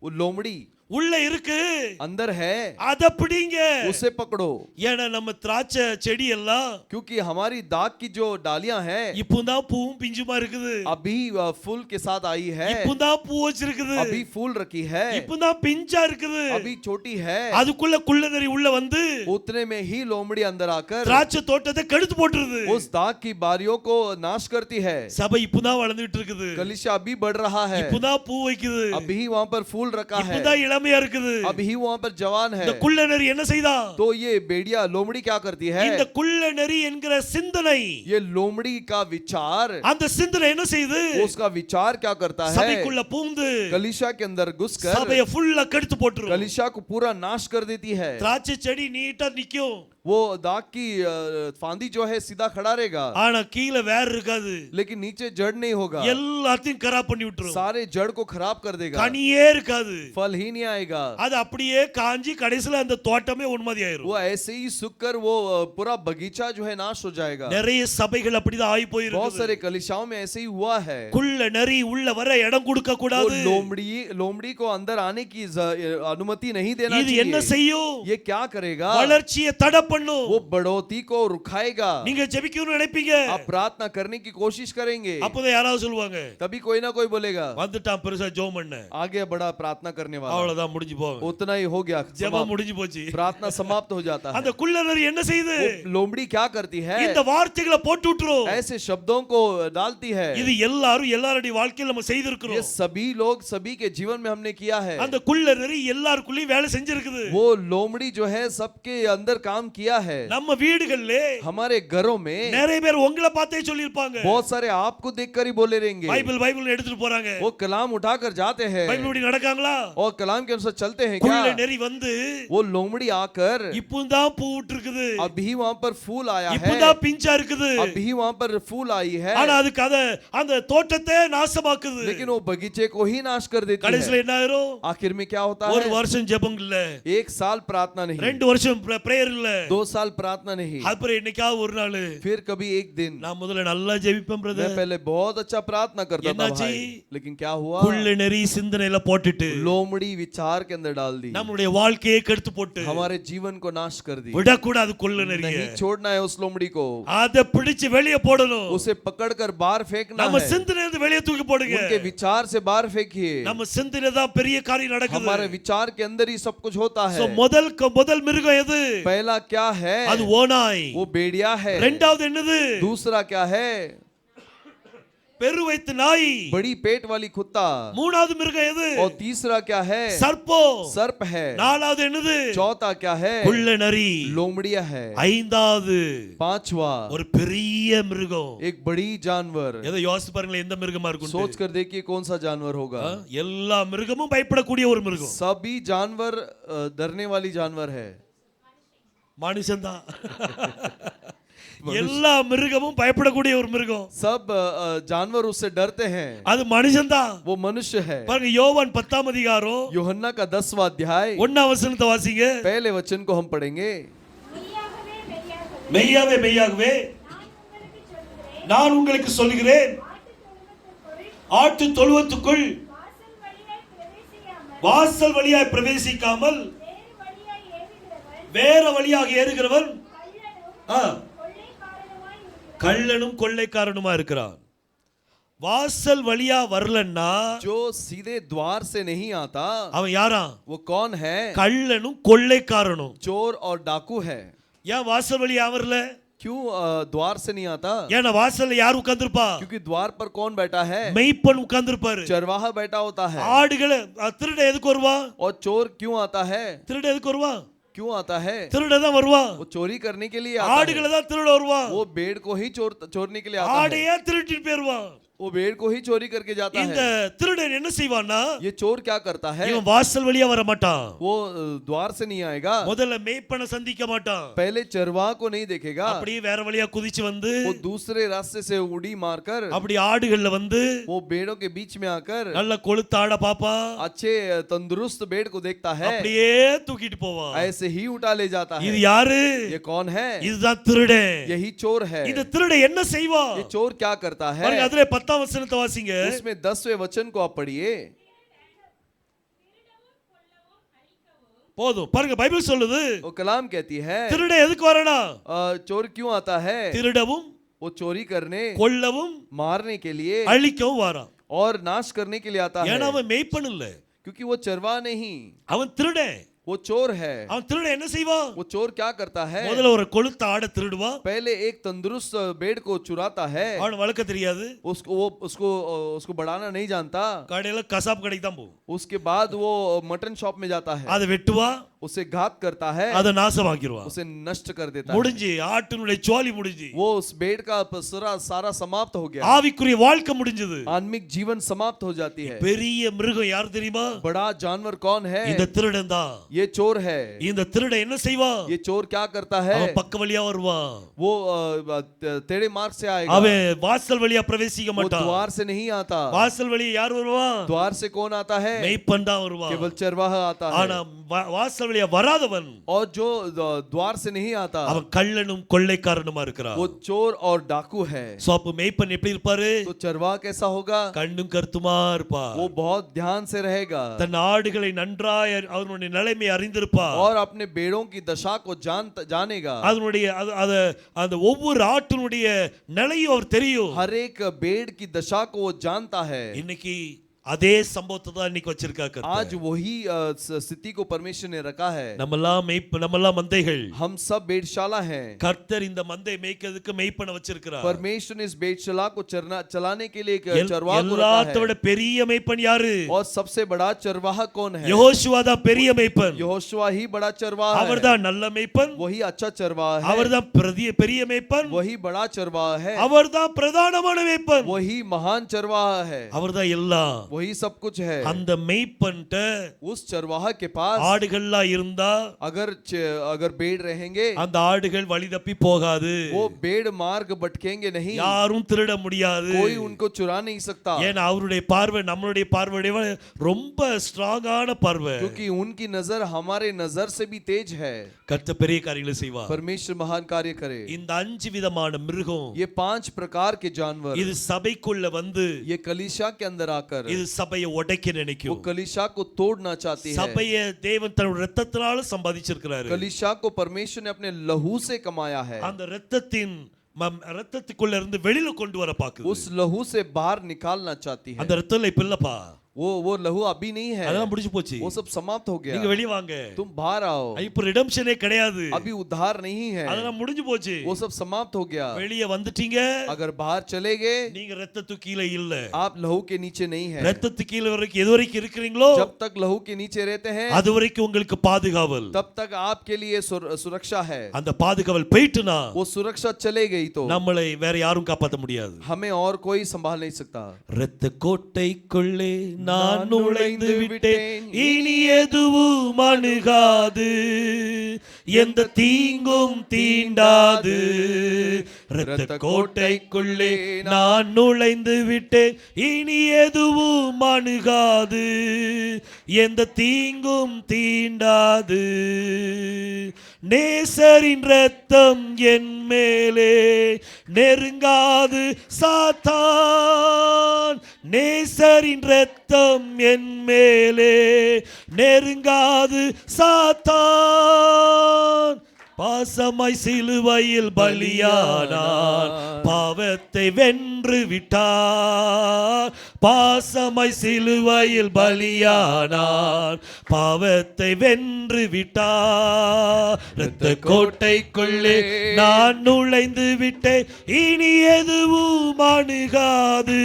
वो लोमड़ी உள்ள இருக்கு, अंदर है, அத பிடிங்க. उसे पकड़ो। ஏன்னா நம்ம திராட்சை செடி எல்லாம் क्योंकि हमारी दाग की जो डालियां हैं இப்போதான் பூவும் பிஞ்சுமா இருக்குது. अभी फूल के साथ आई है, இப்போதான் பூ வச்சிருக்குது, अभी फूल रखी है, இப்போதான் பிஞ்சா இருக்குது. अभी छोटी है। அதுக்குள்ள குள்ள நரி உள்ள வந்து उतने में ही लोमड़ी अंदर आकर திராட்சை தோட்டத்தை கெடுத்து போட்டுருது. उस दाग की बारियों को नाश करती है। சபை இப்போதான் வளர்ந்துட்டு இருக்குது, कलीसिया अभी बढ़ रहा है, இப்போதான் பூ வைக்குது, अभी वहाँ पर फूल रखा है, இப்போதான் இளமையா இருக்குது. अभी वहाँ पर जवान है। இந்த குள்ள நரி என்ன செய்தா? तो ये बेड़िया लोमड़ी क्या करती है? இந்த குள்ள நரி என்கிற சிந்தனை, ये लोमड़ी का विचार, அந்த சிந்தனை என்ன செய்யுது? उसका विचार क्या करता है? சபைக்குள்ள பூந்து कलीसिया के अंदर घुसकर சபையை ஃபுல்லா கெடுத்து போட்டுரும். कलीसिया को पूरा नाश कर देती है। திராட்சை செடி நீட்டா நிக்கும், वो दाग की फांदी जो है सीधा खड़ा रहेगा, ஆனா கீழே வேர் இருக்காது. लेकिन नीचे जड़ नहीं होगा, எல்லாத்தையும் खराब பண்ணி விட்டுரும். सारे जड़ को खराब कर देगा, கனியே இருக்காது, फल ही नहीं आएगा। அது அப்படியே காஞ்சி கடைசில அந்த தோட்டமே உன்மதி ஆயிரும். वो ऐसे ही सूखकर वो पूरा बगीचा जो है नाश हो जाएगा। நிறைய சபைகள் அப்படிதான் ஆகி बहुत போயிருக்கு. सारे कलीसियाओं में ऐसे ही हुआ है। குள்ள நரி உள்ள வர இடம் கொடுக்க वो கூடாது. लोमड़ी को अंदर आने की अनुमति नहीं देना இது என்ன चाहिए। செய்யும்? ये क्या करेगा? வளர்ச்சியை தடை பண்ணும். वो बढ़ोतरी को रुकाएगा। நீங்க ஜெபிக்கணும்னு நினைப்பீங்க, आप प्रार्थना करने की कोशिश करेंगे, அப்பதான் யாராவது சொல்லுவாங்க, तभी कोई ना कोई बोलेगा வந்துட்டான் பெருசா ஜெபம் பண்ண, आगे बड़ा प्रार्थना करने वाला। அவ்வளவுதான் முடிஞ்சு போகும், उतना ही हो गया, ஜெபம் समाप्त। முடிஞ்சு போச்சு. प्रार्थना समाप्त हो जाता है। அந்த குள்ள நரி என்ன செய்யுது? वो लोमड़ी क्या करती है? இந்த வார்த்தைகளை போட்டு விட்டுரும். ऐसे शब्दों को डालती है। இது எல்லாருடைய வாழ்க்கையில நம்ம ये செய்திருக்கிறோம். सभी लोग सभी के जीवन में हमने किया है। அந்த குள்ள நரி எல்லாருக்குள்ளயும் வேலை செஞ்சிருக்குது. वो लोमड़ी जो है सबके अंदर काम किया है। நம்ம வீடுகள்ல हमारे घरों में நிறைய பேர் உங்களை பார்த்தே சொல்லிருப்பாங்க, बहुत सारे आपको देखकर ही बोले रहेंगे। பைபிள் எடுத்துட்டு போறாங்க, वो कलाम उठाकर जाते हैं பைபிள் படி நடக்காங்களா? और कलाम के अनुसार चलते हैं क्या? குள்ள நெறி வந்து वो लोमड़ी आकर இப்போதான் பூ விட்டுருக்குது, अभी वहाँ पर फूल आया है, இப்போதான் பிஞ்சா இருக்குது, अभी वहाँ पर फूल आई है, ஆனா அதுக்கு அந்த தோட்டத்தை நாசமாக்குது. लेकिन वो बगीचे को ही नाश कर देती கடைசில है। என்ன ஆயிரும்? आखिर में क्या होता ஒரு है? வருஷம் ஜெபம் இல்ல, 1 साल प्रार्थना नहीं, 2 வருஷம் பிரேயர் இல்ல, 2 साल प्रार्थना नहीं, அப்புறம் என்னைக்காவது ஒரு நாள் फिर कभी एक दिन நான் முதல்ல நல்லா ஜெபிப்பேன் मैं பிரதர், पहले बहुत अच्छा प्रार्थना करता था என்னாச்சு? भाई, लेकिन क्या हुआ, குள்ள நெறி சிந்தனையில போட்டுட்டு लोमड़ी विचार के अंदर डाल दी, நம்மளுடைய வாழ்க்கையை கெடுத்து போட்டு हमारे जीवन को नाश कर दी। விடக்கூடாது கொள்ள நெறிய, नहीं छोड़ना है उस लोमड़ी को, அதை பிடிச்சு வெளியே போடணும். उसे पकड़कर बाहर फेंकना நம்ம है, சிந்தனையிலிருந்து வெளியே தூக்கி போடுங்க. उनके विचार से बाहर फेंकिए। நம்ம சிந்தனையில தான் பெரிய காரியம் நடக்குது. हमारे विचार के अंदर ही सब कुछ होता है। So, முதல் மிருகம் எது? पहला क्या है, அது ஓநாய். वो भेड़िया है। இரண்டாவது என்னது? दूसरा क्या है, பெரு வைத்து நாய். बड़ी पेट वाली कुत्ता। மூணாவது மிருகம் எது? और तीसरा क्या है, சர்ப்பம். सर्प है। நாலாவது என்னது? चौथा क्या है, குள்ள நரி. लोमड़िया है। ஐந்தாவது पांचवा ஒரு பெரிய மிருகம். एक बड़ी जानवर। எதை யோசிச்சு பாருங்களேன், எந்த மிருகமா இருக்கும்? सोच कर देखिए कौन सा जानवर होगा। எல்லா மிருகமும் பயப்படக்கூடிய ஒரு மிருகம். सभी जानवर डरने वाली जानवर है। மனுஷன்தான். எல்லா மிருகமும் பயப்படக்கூடிய ஒரு மிருகம். सब जानवर उससे डरते हैं, அது மனுஷன்தான். वो मनुष्य है। பாருங்க யோவான் 10ஆம் அதிகாரம் यूहन्ना का 10वां अध्याय 1ஆம் வசனத்தை வாசிங்க. पहले वचन को हम पढ़ेंगे। மெய்யாகவே மெய்யாகவே மெய்யாவே மெய்யாகவே நான் உங்களுக்கு சொல்கிறேன், நான் உங்களுக்கு சொல்லுகிறேன், ஆட்டு தொழுவத்துக்குள் வாசல் வழியாய் பிரவேசிக்காமல் வேற வழியாக ஏறுகிறவன் கள்ளனும் கொள்ளைக்காரனுமா இருக்கிறான். வாசல் வழியா வரலன்னா जो सीधे द्वार से नहीं आता அவன் யாரா? वो कौन है, கள்ளனும் கொள்ளைக்காரனும். चोर और डाकू है। ஏன் வாசல் வழியா வரல? क्यों द्वार से नहीं आता, ஏன்னா வாசல்ல யார் உட்கார்ந்திருப்பா? क्योंकि द्वार पर कौन बैठा है, மெய்ப்பன் உட்கார்ந்திருப்பாரு. चरवाहा बैठा होता है। ஆடுகளை திருட எதுக்கு வருவா? और चोर क्यों आता है, திருட எதுக்கு வருவா? क्यों आता है, திருட தான் வருவா. वो चोरी करने के लिए आता है। ஆடுகளை தான் திருட வருவா. वो भेड़ को ही चोरने के लिए आता है। ஆடையே திருடிட்டு போயிருவா. वो भेड़ को ही चोरी करके जाता இந்த है। திருடன் என்ன செய்வான்னா, ये चोर क्या करता है, இவன் வாசல் வழியா வர மாட்டான். वो द्वार से नहीं आएगा, முதல்ல மேய்ப்பனை சந்திக்க மாட்டான். पहले चरवाहा को नहीं देखेगा, அப்படியே வேற வழியா குதிச்சு வந்து वो दूसरे रास्ते से उड़ी मारकर அப்படி ஆடுகள்ல வந்து वो भेड़ों के बीच में आकर நல்ல கொழுத்த ஆட பாப்பா, अच्छे तंदुरुस्त भेड़ को देखता है, அப்படியே தூக்கிட்டு போவான். ऐसे ही उठा ले जाता இது है। யாரு? ये कौन है, இதுதான் திருடன். यही चोर है। இந்த திருடன் என்ன செய்வான்? ये चोर क्या करता है, பாருங்க, அதுல 10ஆம் வசனத்தை வாசிங்க. उसमें 10वें वचन को आप पढ़िए। போதும் பாருங்க, பைபிள் சொல்லுது वो कलाम कहती है திருடன் எதுக்கு வரனா? चोर क्यों आता है, திருடவும் वो चोरी करने, கொல்லவும் मारने के लिए அழிக்கவும் வாரான். और नाश करने के लिए आता है। ஏன்னா அவன் மேய்ப்பன் இல்ல, क्योंकि वो चरवाहा नहीं, அவன் திருடன். वो चोर है। அவன் திருடன் என்ன செய்வான்? वो चोर क्या करता है, முதல்ல ஒரு கொழுத்த ஆட திருடுவான். पहले एक तंदुरुस्त भेड़ को चुराता है। அவன் வளர்க்க தெரியாது, उसको बढ़ाना नहीं जानता। கடையில கசாப் கடைக்கு தான் போகும். उसके बाद वो मटन शॉप में जाता है, அதை வெட்டுவான், उसे घात करता है, அதை நாசமாக்கிடுவான். उसे नष्ट कर देता है। முடிஞ்சு ஆட்டினுடைய சோலி முடிஞ்சு, वो उस भेड़ का सारा समाप्त हो गया, ஆவிக்குரிய வாழ்க்கை முடிஞ்சது. आत्मिक जीवन समाप्त हो जाती है। பெரிய மிருகம் யார் தெரியுமா? बड़ा जानवर कौन है, இந்த திருடன் தான். ये चोर है। இந்த திருடன் என்ன செய்வான்? ये चोर क्या करता है, அவன் பக்க வழியா வருவான். वो टेढ़े मार्ग से आएगा, அவன் வாசல் வழியா பிரவேசிக்க वो மாட்டான். द्वार से नहीं आता। வாசல் வழியா யார் வருவான்? द्वार से कौन आता है, மெய்ப்பன் தான் வருவான். केवल चरवाहा आता है। ஆனா வாசல் வழியா வராதவன், और जो द्वार से नहीं आता, அவன் கள்ளனும் கொள்ளைக்காரனுமா இருக்கிறான். वो चोर और डाकू है। சோ அப்ப மெய்ப்பன் எப்படி இருப்பாரு? तो चरवाहा कैसा होगा, கண்ணும் கருத்துமா இருப்பார். वो बहुत ध्यान से रहेगा தன் ஆடுகளை நன்றாய் அவனுடைய நிலைமை அறிந்திருப்பார். और अपने भेड़ों की दशा को जानेगा। அதனுடைய அந்த ஒவ்வொரு ஆட்டினுடைய நிலையும் அவர் தெரியும். हर एक भेड़ की दशा को वो जानता है। இன்னைக்கு அதே சம்பவத்தை தான் இன்னைக்கு வச்சிருக்காரு. आज वही स्थिति को परमेश्वर ने रखा है। நம்மெல்லாம் மந்தைகள், हम सब भेड़शाला हैं। கர்த்தர் இந்த மந்தை மேய்க்கிறதுக்கு மெய்ப்பனை வச்சிருக்கிறார். परमेश्वर ने इस भेड़शाला को चलाने के लिए एक चरवाहा को रखा எல்லாத்த है। விட பெரிய மெய்ப்பன் யாரு? और सबसे बड़ा चरवाहा कौन है, யெகோஷுவா தான் பெரிய மெய்ப்பன். यहोशुआ ही बड़ा चरवाहा है। அவர்தான் நல்ல மெய்ப்பன், वही अच्छा चरवाहा है। அவர்தான் பெரிய மெய்ப்பன், वही बड़ा चरवाहा है। அவர்தான் பிரதானமான மெய்ப்பன், वही महान चरवाहा है। அவர்தான் எல்லாம். वही सब कुछ है। அந்த மெய்ப்பன்ட்ட उस चरवाहा के पास ஆடுகள்லாம் இருந்தா अगर भेड़ रहेंगे அந்த ஆடுகள் வழி தப்பி போகாது, वो भेड़ मार्ग भटकेंगे नहीं, யாரும் திருட முடியாது. कोई उनको चुरा नहीं सकता, ஏன்னா அவருடைய பார்வை நம்மளுடைய பார்வையை விட ரொம்ப ஸ்ட்ராங்கான பார்வை. क्योंकि उनकी नजर हमारे नजर से भी तेज है। கர்த்தர் பெரிய காரியங்களை செய்வார். परमेश्वर महान कार्य करे। இந்த 5 விதமான மிருகம் ये 5 प्रकार के जानवर இது சபைக்குள்ள வந்து ये कलीसिया के अंदर आकर இது சபையை உடைக்க वो நினைக்கும். कलीसिया को तोड़ना चाहती है। சபையை தேவன் தன்னுடைய இரத்தத்தினால சம்பாதிச்சிருக்கிறாரு. कलीसिया को परमेश्वर ने अपने लहू से कमाया है। அந்த இரத்தத்துக்குள்ள இருந்து வெளியில கொண்டு வர பாக்குது. उस लहू से बाहर निकालना चाहती है। அந்த இரத்தம் இப்ப இல்லப்பா, वो लहू अभी नहीं है, அதெல்லாம் முடிஞ்சு போச்சு. वो सब समाप्त हो गया। நீங்க வெளிய வாங்க, तुम बाहर आओ, இப்ப ரிடம்ஷனே கிடையாது, अभी उद्धार नहीं है, அதெல்லாம் முடிஞ்சு போச்சு. वो सब समाप्त हो गया। வெளிய வந்துட்டீங்க, अगर बाहर चले गए நீங்க இரத்தத்துக்கு கீழ இல்ல, आप लहू के नीचे नहीं है। இரத்தத்துக்கு கீழ வரைக்கும் எது வரைக்கும் இருக்கிறீங்களோ जब तक लहू के नीचे रहते हैं அது வரைக்கும் உங்களுக்கு பாதுகாவல். तब तक आपके लिए सुरक्षा है। அந்த பாதுகாவல் போயிட்டுனா वो सुरक्षा चले गई तो நம்மளை வேற யாரும் காப்பாற்ற முடியாது. हमें और कोई संभाल नहीं सकता। இரத்த கோட்டைக்குள்ளே நான் நுழைந்து விட்டேன், இனி எதுவும் அணுகாது, எந்த தீங்கும் தீண்டாது. இரத்த கோட்டைக்குள்ளே நான் நுழைந்து விட்டேன், இனி எதுவும் அணுகாது, எந்த தீங்கும் தீண்டாது. நேசரின் இரத்தம் என் மேலே நெருங்காது சாத்தான், நேசரின் இரத்தம் என் மேலே நெருங்காது சாத்தான். பாசமாய் சிலுவையில் பலியானார், பாவத்தை வென்று விட்டார். பாசமாய் சிலுவையில் பலியானார், பாவத்தை வென்று விட்டார். இரத்த கோட்டைக்குள்ளே நான் நுழைந்து விட்டேன், இனி எதுவும் அணுகாது,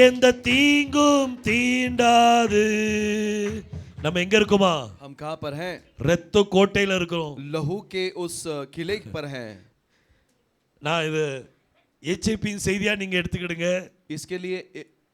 எந்த தீங்கும் தீண்டாது. நம்ம எங்க இருக்குமா? हम कहाँ पर हैं? இரத்த கோட்டையில இருக்கிறோம். लहू के उस किले पर हैं। நான் இது HIPயின் செய்தியா நீங்க எடுத்துக்கிடுங்க. इसके लिए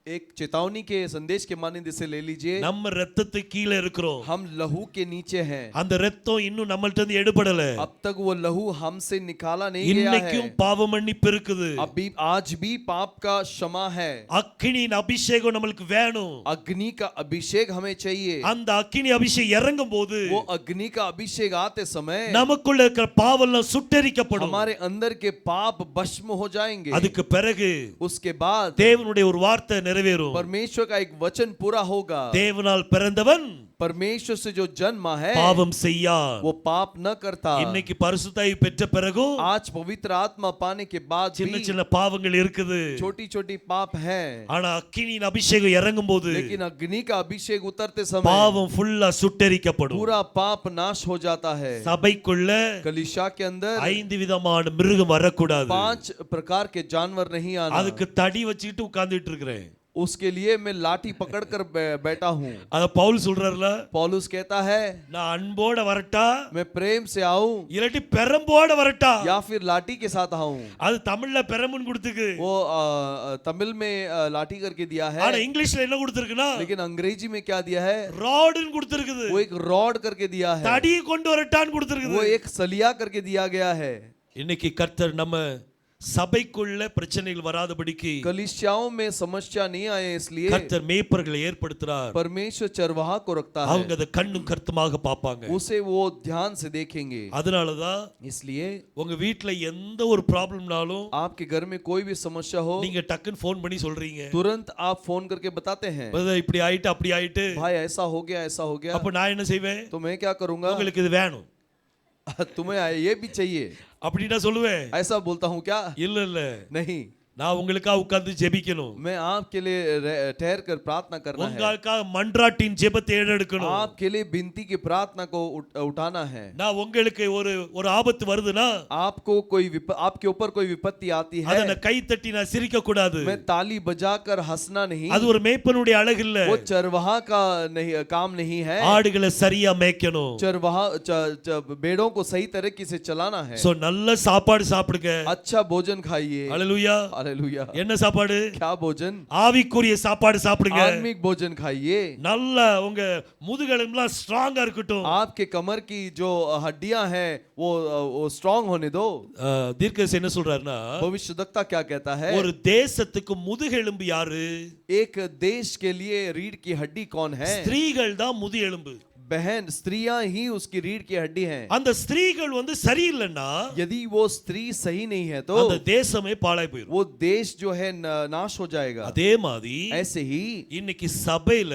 एक चेतावनी के संदेश के माध्यम से ले लीजिए। நம்ம இரத்தத்துக்கு கீழ இருக்கிறோம், हम लहू के नीचे हैं। அந்த இரத்தம் இன்னும் நம்மள்ட்ட இருந்து எடுபடல. अब तक वो लहू हमसे निकाला नहीं गया है। இன்னைக்கும் பாவ மன்னிப்பு இருக்குது. अभी आज भी पाप का क्षमा है। அக்கினியின் அபிஷேகம் நமக்கு வேணும். अग्नि का अभिषेक हमें चाहिए। அந்த அக்கினி அபிஷேகம் இறங்கும் போது वो अग्नि का अभिषेक आते समय நமக்குள்ள இருக்கிற பாவம்லாம் சுட்டெரிக்கப்படும். हमारे अंदर के पाप भस्म हो जाएंगे। அதுக்கு பிறகு उसके बाद தேவனுடைய ஒரு வார்த்தை நிறைவேறும். परमेश्वर का एक वचन पूरा होगा। தேவனால் பிறந்தவன் परमेश्वर से जो जन्मा है பாவம் செய்யார், वो पाप न करता। இன்னைக்கு பரிசுத்தாவி பெற்ற பிறகும் आज पवित्र आत्मा पाने के बाद சின்ன भी சின்ன பாவங்கள் இருக்குது. छोटी छोटी पाप है, ஆனா அக்கினியின் அபிஷேகம் இறங்கும் போது लेकिन अग्नि का अभिषेक उतरते समय பாவம் ஃபுல்லா சுட்டெரிக்கப்படும். पूरा पाप नाश हो जाता है। சபைக்குள்ள कलीसिया के अंदर 5 விதமான மிருகம் வரக்கூடாது. 5 प्रकार के जानवर नहीं आना। அதுக்கு தடி வச்சுக்கிட்டு உட்கார்ந்துட்டு இருக்கிறேன். उसके लिए मैं लाठी पकड़कर बैठा हूँ। அத பவுல் சொல்றாருல, पौलुस कहता है நான் அன்போட வரட்டா मैं प्रेम से आऊं இல்லாட்டி பெரம்போட வரட்டா? या फिर लाठी के साथ आऊं। அது தமிழ்ல பெரம்புன்னு கொடுத்துருக்கு, वो तमिल में लाठी करके दिया है, ஆனா இங்கிலீஷ்ல என்ன கொடுத்திருக்குன்னா लेकिन अंग्रेजी में क्या दिया है? ராட்னு கொடுத்திருக்குது. वो एक रॉड करके दिया है, தடி கொண்டு வரட்டான்னு கொடுத்திருக்குது. वो एक सलिया करके दिया गया है। இன்னைக்கு கர்த்தர் நம்ம சபைக்குள்ள பிரச்சனைகள் வராதபடிக்கு कलीसियाओं में समस्या नहीं आए इसलिए கர்த்தர் மேய்ப்பர்களை ஏற்படுத்துறார். परमेश्वर चरवाहा को रखता है। அவங்க அதை கண்ணும் கருத்துமாக பார்ப்பாங்க. उसे वो ध्यान से देखेंगे। அதனாலதான் इसलिए உங்க வீட்ல எந்த ஒரு ப்ராப்ளம்னாலும் आपके घर में कोई भी समस्या हो நீங்க டக்குன்னு ஃபோன் பண்ணி சொல்றீங்க, तुरंत आप फोन करके बताते हैं, "பிரதர், இப்படி ஆயிட்டு அப்படி ஆயிட்டு." भाई ऐसा हो गया ऐसा हो गया। அப்ப நான் என்ன செய்வேன்? तो मैं क्या करूंगा? உங்களுக்கு இது வேணும் तुम्हें ये भी चाहिए அப்படின்னா சொல்லுவேன். ऐसा बोलता हूँ क्या? இல்ல இல்ல, नहीं, நான் உங்களுக்காக உட்கார்ந்து ஜெபிக்கணும். मैं आपके लिए ठहर कर प्रार्थना करना है। உங்களுக்காக மன்றாட்டின் ஜெபத்தை ஏறெடுக்கணும். आपके लिए विनती की प्रार्थना को उठाना है। நான் உங்களுக்கு ஒரு ஆபத்து வருதுன்னா आपको आपके ऊपर कोई विपत्ति आती है, அத நான் கை தட்டி நான் சிரிக்க கூடாது. मैं ताली बजाकर हंसना नहीं। அது ஒரு மேய்ப்பனுடைய அழகு இல்ல. वो चरवाहा का नहीं काम नहीं है। ஆடுகளை சரியா மேய்க்கணும். चरवाहा भेड़ों को सही तरीके से चलाना है। சோ நல்ல சாப்பாடு சாப்பிடுங்க. अच्छा भोजन खाइए। ஹalleluya. हालेलुया। என்ன சாப்பாடு? क्या भोजन? ஆவிக்குரிய சாப்பாடு சாப்பிடுங்க. आत्मिक भोजन खाइए। நல்ல உங்க முதுகெலும்புலாம் ஸ்ட்ராங்கா இருக்கட்டும். आपके कमर की जो हड्डियां हैं वो स्ट्रांग होने दो। தீர்க்கதரிசி என்ன சொல்றாருன்னா, भविष्यवक्ता क्या कहता है? ஒரு தேசத்துக்கு முதுகெலும்பு யாரு? एक देश के लिए रीढ़ की हड्डी कौन है? ஸ்திரீகள் தான் முதுகெலும்பு. बहन, स्त्रियां ही उसकी रीढ़ की हड्डी हैं। அந்த ஸ்திரீகள் வந்து சரியில்லைன்னா यदि वो स्त्री सही नहीं है तो அந்த தேசமே பாழாய் போயிடும். वो देश जो है नाश हो जाएगा। அதே மாதிரி ऐसे ही இன்னைக்கு சபையில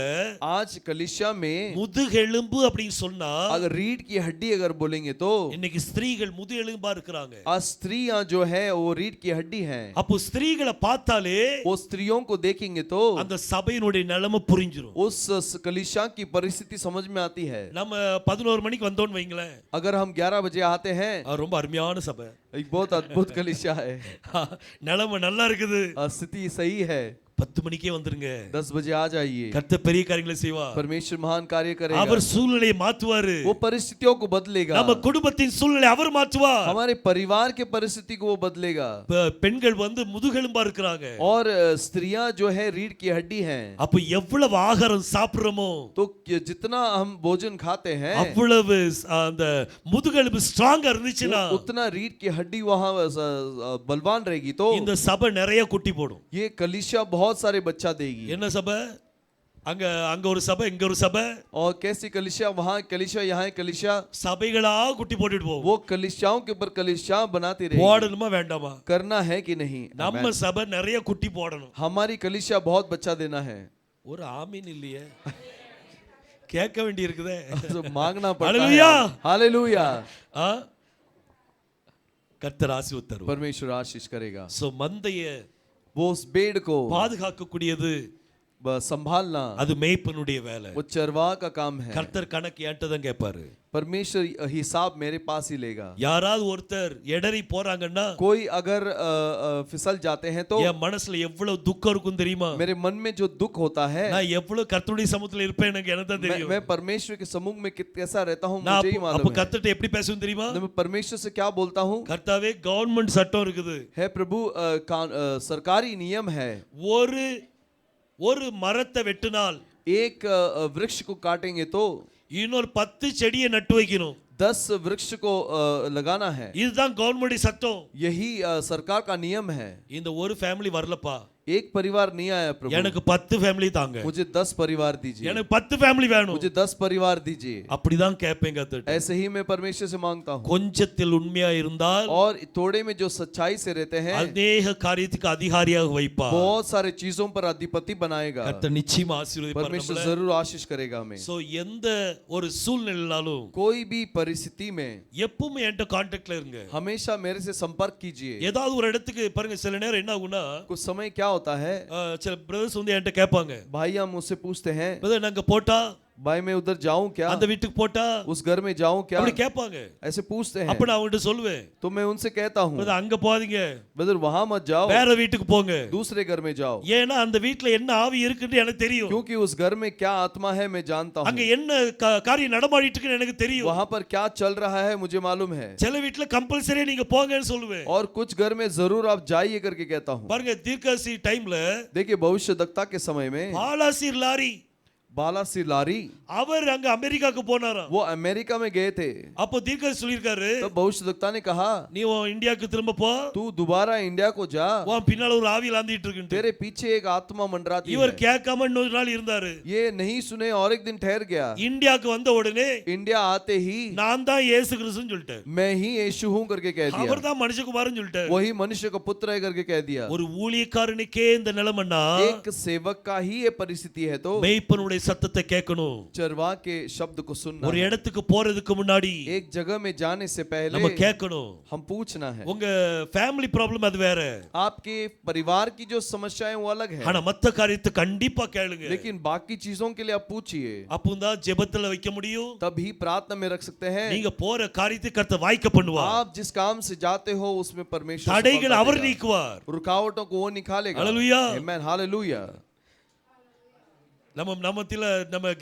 आज कलीसिया में முதுகெலும்பு அப்படின்னு சொன்னா अगर रीढ़ की हड्डी अगर बोलेंगे तो இன்னைக்கு ஸ்திரீகள் முதுகெலும்பா இருக்கிறாங்க. आज स्त्रियां जो है वो रीढ़ की हड्डी हैं। அப்போ ஸ்திரீகளை பார்த்தாலே वो स्त्रियों को देखेंगे तो அந்த சபையினுடைய நிலைமை புரிஞ்சிரும். उस कलीसिया की परिस्थिति समझ में आती है। நம்ம 11 மணிக்கு வந்தோம்னு வைங்களேன், अगर हम 11 बजे आते हैं, ரொம்ப அருமையான சபை, एक बहुत अद्भुत कलीसिया है, நிலைமை நல்லா இருக்குது, स्थिति सही है, 10 மணிக்கே வந்துருங்க. 10 बजे आ जाइए। கர்த்தர் பெரிய காரியங்களை செய்வார். परमेश्वर महान कार्य करेगा। அவர் சூழ்நிலையை மாத்துவாரு. वो परिस्थितियों को बदलेगा। நம்ம குடும்பத்தின் சூழ்நிலை அவர் மாற்றுவார். हमारे परिवार के परिस्थिति को वो बदलेगा। பெண்கள் வந்து முதுகெலும்பா இருக்கிறாங்க, और स्त्रियां जो है रीढ़ की हड्डी हैं। அப்ப எவ்வளவு ஆகாரம் சாப்பிடுறோமோ तो जितना हम भोजन खाते हैं அவ்வளவு அந்த முதுகெலும்பு ஸ்ட்ராங்கா இருந்துச்சுன்னா उतना रीढ़ की हड्डी वहां बलवान रहेगी। तो இந்த சபை நிறைய குட்டி போடும். ये कलीसिया बहुत सारे बच्चा देगी। என்ன சபை? அங்க அங்க ஒரு சபை, இங்க ஒரு சபை, और कैसी कलीसिया, वहां कलीसिया, यहाँ कलीसिया, சபைகளா குட்டி போட்டுட்டு போகும். वो कलीसियाओं के ऊपर कलीसिया बनाती रहेगी। போடணுமா வேண்டாமா? करना है कि नहीं? நம்ம சபை நிறைய குட்டி போடணும். हमारी कलीसिया बहुत बच्चा देना है। ஒரு ஆமீன் இல்லையே, கேட்க வேண்டி இருக்குதே. तो मांगना पड़ता हालेलुया। है। हालेलुया। கர்த்தர் ஆசீர்வதித்தார். परमेश्वर आशीष करेगा। சோ மந்தைய वो उस भेड़ को பாதுகாக்கக்கூடியது संभालना அது மேய்ப்பனுடைய வேலை. वो चरवाह का काम है। கர்த்தர் கணக்கு என்கிட்ட தான் கேட்பாரு. परमेश्वर हिसाब मेरे पास ही लेगा। யாராவது ஒருத்தர் எடறி போறாங்கன்னா, कोई अगर फिसल जाते हैं तो என் மனசுல எவ்வளவு துக்கம் இருக்கும் தெரியுமா? मेरे मन में जो दुख होता है, நான் எவ்வளவு கர்த்தருடைய சமூகத்துல இருப்பேன் எனக்கு எனக்கு தான் தெரியும். मैं परमेश्वर के समूह में कैसा रहता हूँ நான் मुझे ही அப்ப मालूम है। கர்த்தர்ட்ட எப்படி பேசுவேன் தெரியுமா? मैं परमेश्वर से क्या बोलता हूँ? கர்த்தாவே, கவர்மெண்ட் சட்டம் இருக்குது, है प्रभु, सरकारी नियम है। ஒரு மரத்தை வெட்டினால் एक वृक्ष को काटेंगे तो இன்னொரு 10 செடியை நட்டு வைக்கணும். 10 वृक्ष को लगाना है। இதுதான் கவர்மெண்ட் சட்டம். यही सरकार का नियम है। இந்த ஒரு ஃபேமிலி வரலப்பா, एक परिवार नहीं आया प्रभु, எனக்கு 10 ஃபேமிலி தாங்க, मुझे 10 परिवार दीजिए, எனக்கு 10 ஃபேமிலி வேணும். मुझे 10 परिवार दीजिए। அப்படிதான் கேட்பேன் கர்த்தர்ட்ட. ऐसे ही मैं परमेश्वर से मांगता हूँ। கொஞ்சத்தில் உண்மையா இருந்தால் और थोड़े में जो सच्चाई से रहते हैं அநேக காரியத்துக்கு அதிகாரியாக வைப்பார். बहुत सारे चीजों पर अधिपति बनाएगा। கர்த்தர் நிச்சயமா ஆசீர்வதிப்பார் परमेश्वर நம்மள. जरूर आशीष करेगा हमें। சோ எந்த ஒரு சூழ்நிலையினாலும் कोई भी परिस्थिति में எப்பவுமே என்கிட்ட கான்டாக்ட்ல இருங்க. हमेशा मेरे से संपर्क कीजिए। ஏதாவது ஒரு இடத்துக்கு பாருங்க, சில நேரம் என்ன ஆகும்னா, कुछ समय क्या होता है, சில பிரதர்ஸ் வந்து என்கிட்ட கேட்பாங்க, भाई हम मुझसे पूछते हैं, பிரதர் நாங்க போட்டா, भाई मैं उधर जाऊं क्या, அந்த வீட்டுக்கு போட்டா, उस घर में जाऊं क्या, அப்படி கேட்பாங்க. ऐसे पूछते हैं। அப்ப நான் அவங்ககிட்ட சொல்லுவேன், तो मैं उनसे कहता हूं, பிரதர் அங்க போகாதீங்க, ब्रदर वहां मत जाओ, வேற வீட்டுக்கு போங்க. दूसरे घर में जाओ, ஏன்னா அந்த வீட்ல என்ன ஆவி இருக்குன்னு எனக்கு தெரியும். क्योंकि उस घर में क्या आत्मा है मैं जानता அங்க हूं। என்ன காரியம் நடமாடிட்டு இருக்குன்னு எனக்கு தெரியும். वहां पर क्या चल रहा है मुझे मालूम है। சில வீட்ல கம்பல்சரியா நீங்க போங்கன்னு சொல்லுவேன். और कुछ घर में जरूर आप जाइए करके कहता हूं। பாருங்க, தீர்க்கதரிசி டைம்ல देखिए भविष्यवक्ता के समय में பாலாசீர் லாரி बालासी लारी அவர் அங்க அமெரிக்காக்கு போனாராம். वो अमेरिका में गए थे। அப்போ தீர்க்கதரிசி சொல்லிருக்காரு, तो भविष्यवक्ता ने कहा நீ இந்தியாக்கு திரும்ப போ, तू दोबारा इंडिया को जा, உன் பின்னால ஒரு ஆவி லாந்திட்டு இருக்கு. तेरे पीछे एक आत्मा मंडराती இவர் है। கேட்காம இன்னொரு நாள் இருந்தாரு. ये नहीं सुने और एक दिन ठहर गया। இந்தியாக்கு வந்த உடனே इंडिया आते ही நான் தான் இயேசு கிறிஸ்துன்னு சொல்லிட்டேன். मैं ही यीशु हूं करके कह दिया। அவர் தான் மனுஷகுமாரன்னு சொல்லிட்டார். वही मनुष्य का पुत्र है करके कह दिया। ஒரு ஊழியக்காரனுக்கே இந்த நிலைமைன்னா एक सेवक का ही ये परिस्थिति है। तो மேய்ப்பனுடைய சத்தத்தை கேட்கணும். चरवा के शब्द को सुनना, ஒரு இடத்துக்கு போறதுக்கு முன்னாடி एक जगह में जाने से पहले நம்ம கேட்கணும். हम पूछना है। உங்க ஃபேமிலி ப்ராப்ளம் அது வேற, आपके परिवार की जो समस्याएं वो अलग है, ஆனா மத்த காரியத்தை கண்டிப்பா கேளுங்க. लेकिन बाकी चीजों के लिए आप पूछिए, அப்பதான் ஜெபத்துல வைக்க முடியும். तभी प्रार्थना में रख सकते हैं। நீங்க போற காரியத்தை கர்த்தர் வாய்க்க பண்ணுவார். आप जिस काम से जाते हो उसमें परमेश्वर தடைகள் सफलता அவர் देगा। நீக்குவார். रुकावटों को वो निकालेगा। हालेलुया। आमेन, हालेलुया। நம்ம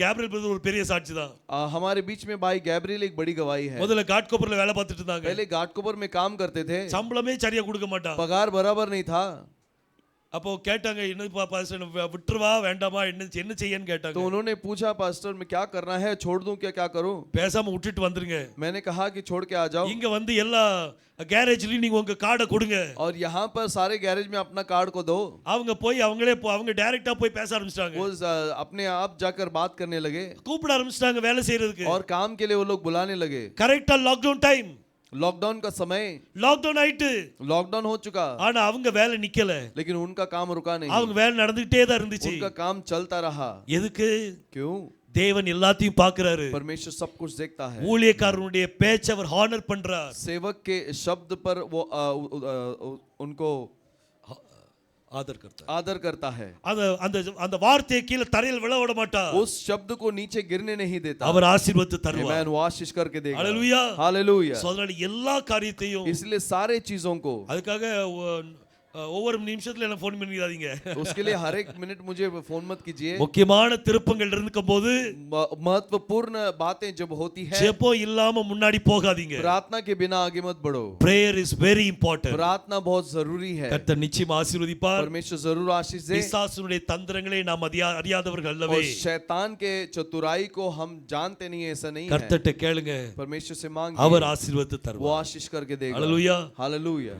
கேப்ரியல் பிரதர் ஒரு பெரிய சாட்சி தான். हमारे बीच में भाई गैब्रियल एक बड़ी गवाही है। முதல்ல घाटकोपरல வேலை பார்த்துட்டு இருந்தாங்க. पहले घाटकोपर में काम करते थे, சம்பளமே சரியா கொடுக்க மாட்டான். पगार बराबर नहीं था। அப்போ கேட்டாங்க என்னப்பா பாஸ்டர் விட்டுருவா வேண்டாமா என்ன செய்யன்னு तो கேட்டாங்க. उन्होंने पूछा पास्टर मैं क्या करना है, छोड़ दूं क्या करूं? பேசாம விட்டுட்டு வந்துருங்க. मैंने कहा कि छोड़ के आ जाओ இங்க வந்து எல்லா கேரேஜ்லயும் நீங்க உங்க கார்டை கொடுங்க. और यहाँ पर सारे गैरेज में अपना कार्ड को दो। அவங்க அவங்க டைரக்டா போய் பேச ஆரம்பிச்சிட்டாங்க. वो अपने आप जाकर बात करने लगे கூப்பிட ஆரம்பிச்சிட்டாங்க வேலை செய்யறதுக்கு. और काम के लिए वो लोग बुलाने लगे। கரெக்ட்டா லாக்டவுன் டைம். लॉकडाउन का समय, லாக்டவுன் ஆயிட்டு. लॉकडाउन हो चुका ஆனா அவங்க வேலை நிக்கல. लेकिन उनका काम रुका नहीं। அவங்க வேலை நடந்துட்டே தான் இருந்துச்சு. उनका काम चलता रहा। எதுக்கு? क्यों? தேவன் எல்லாத்தையும் பார்க்கறாரு. परमेश्वर सब कुछ देखता है। ஊழியக்காரனுடைய பேச்சை அவர் ஹானர் பண்றார். सेवक के शब्द पर वो उनको आदर करता है। அந்த வார்த்தையை கீழே தரையில் விழ விட மாட்டார். उस शब्द को नीचे गिरने नहीं देता। அவர் ஆசீர்வாதத்தை தருவார். आमेन, वो आशीष करके देगा। Hallelujah, hallelujah. சோ அதனால எல்லா காரியத்தையும், इसलिए सारे चीजों को, அதுக்காக ஒவ்வொரு நிமிஷத்துல என்ன ஃபோன் பண்ணிடாதீங்க. उसके लिए हर एक मिनट मुझे फोन मत कीजिए। முக்கியமான திருப்பங்கள் இருக்கும்போது, महत्वपूर्ण बातें जब होती है, ஜெபம் இல்லாம முன்னாடி போகாதீங்க. प्रार्थना के बिना आगे मत बढ़ो। prayer is very important. प्रार्थना बहुत जरूरी है। கர்த்தர் நிச்சயம் ஆசீர்வதிப்பார். परमेश्वर जरूर आशीष दे। பிசாசுடைய தந்திரங்களை நாம் அறியாதவர்கள் அல்லவே. और शैतान के चतुराई को हम जानते नहीं, ऐसा नहीं है। கர்த்தர்ட்ட கேளுங்க, परमेश्वर से मांगिए, அவர் ஆசீர்வாதத்தை वो தருவார். आशीष करके देगा। Hallelujah, hallelujah.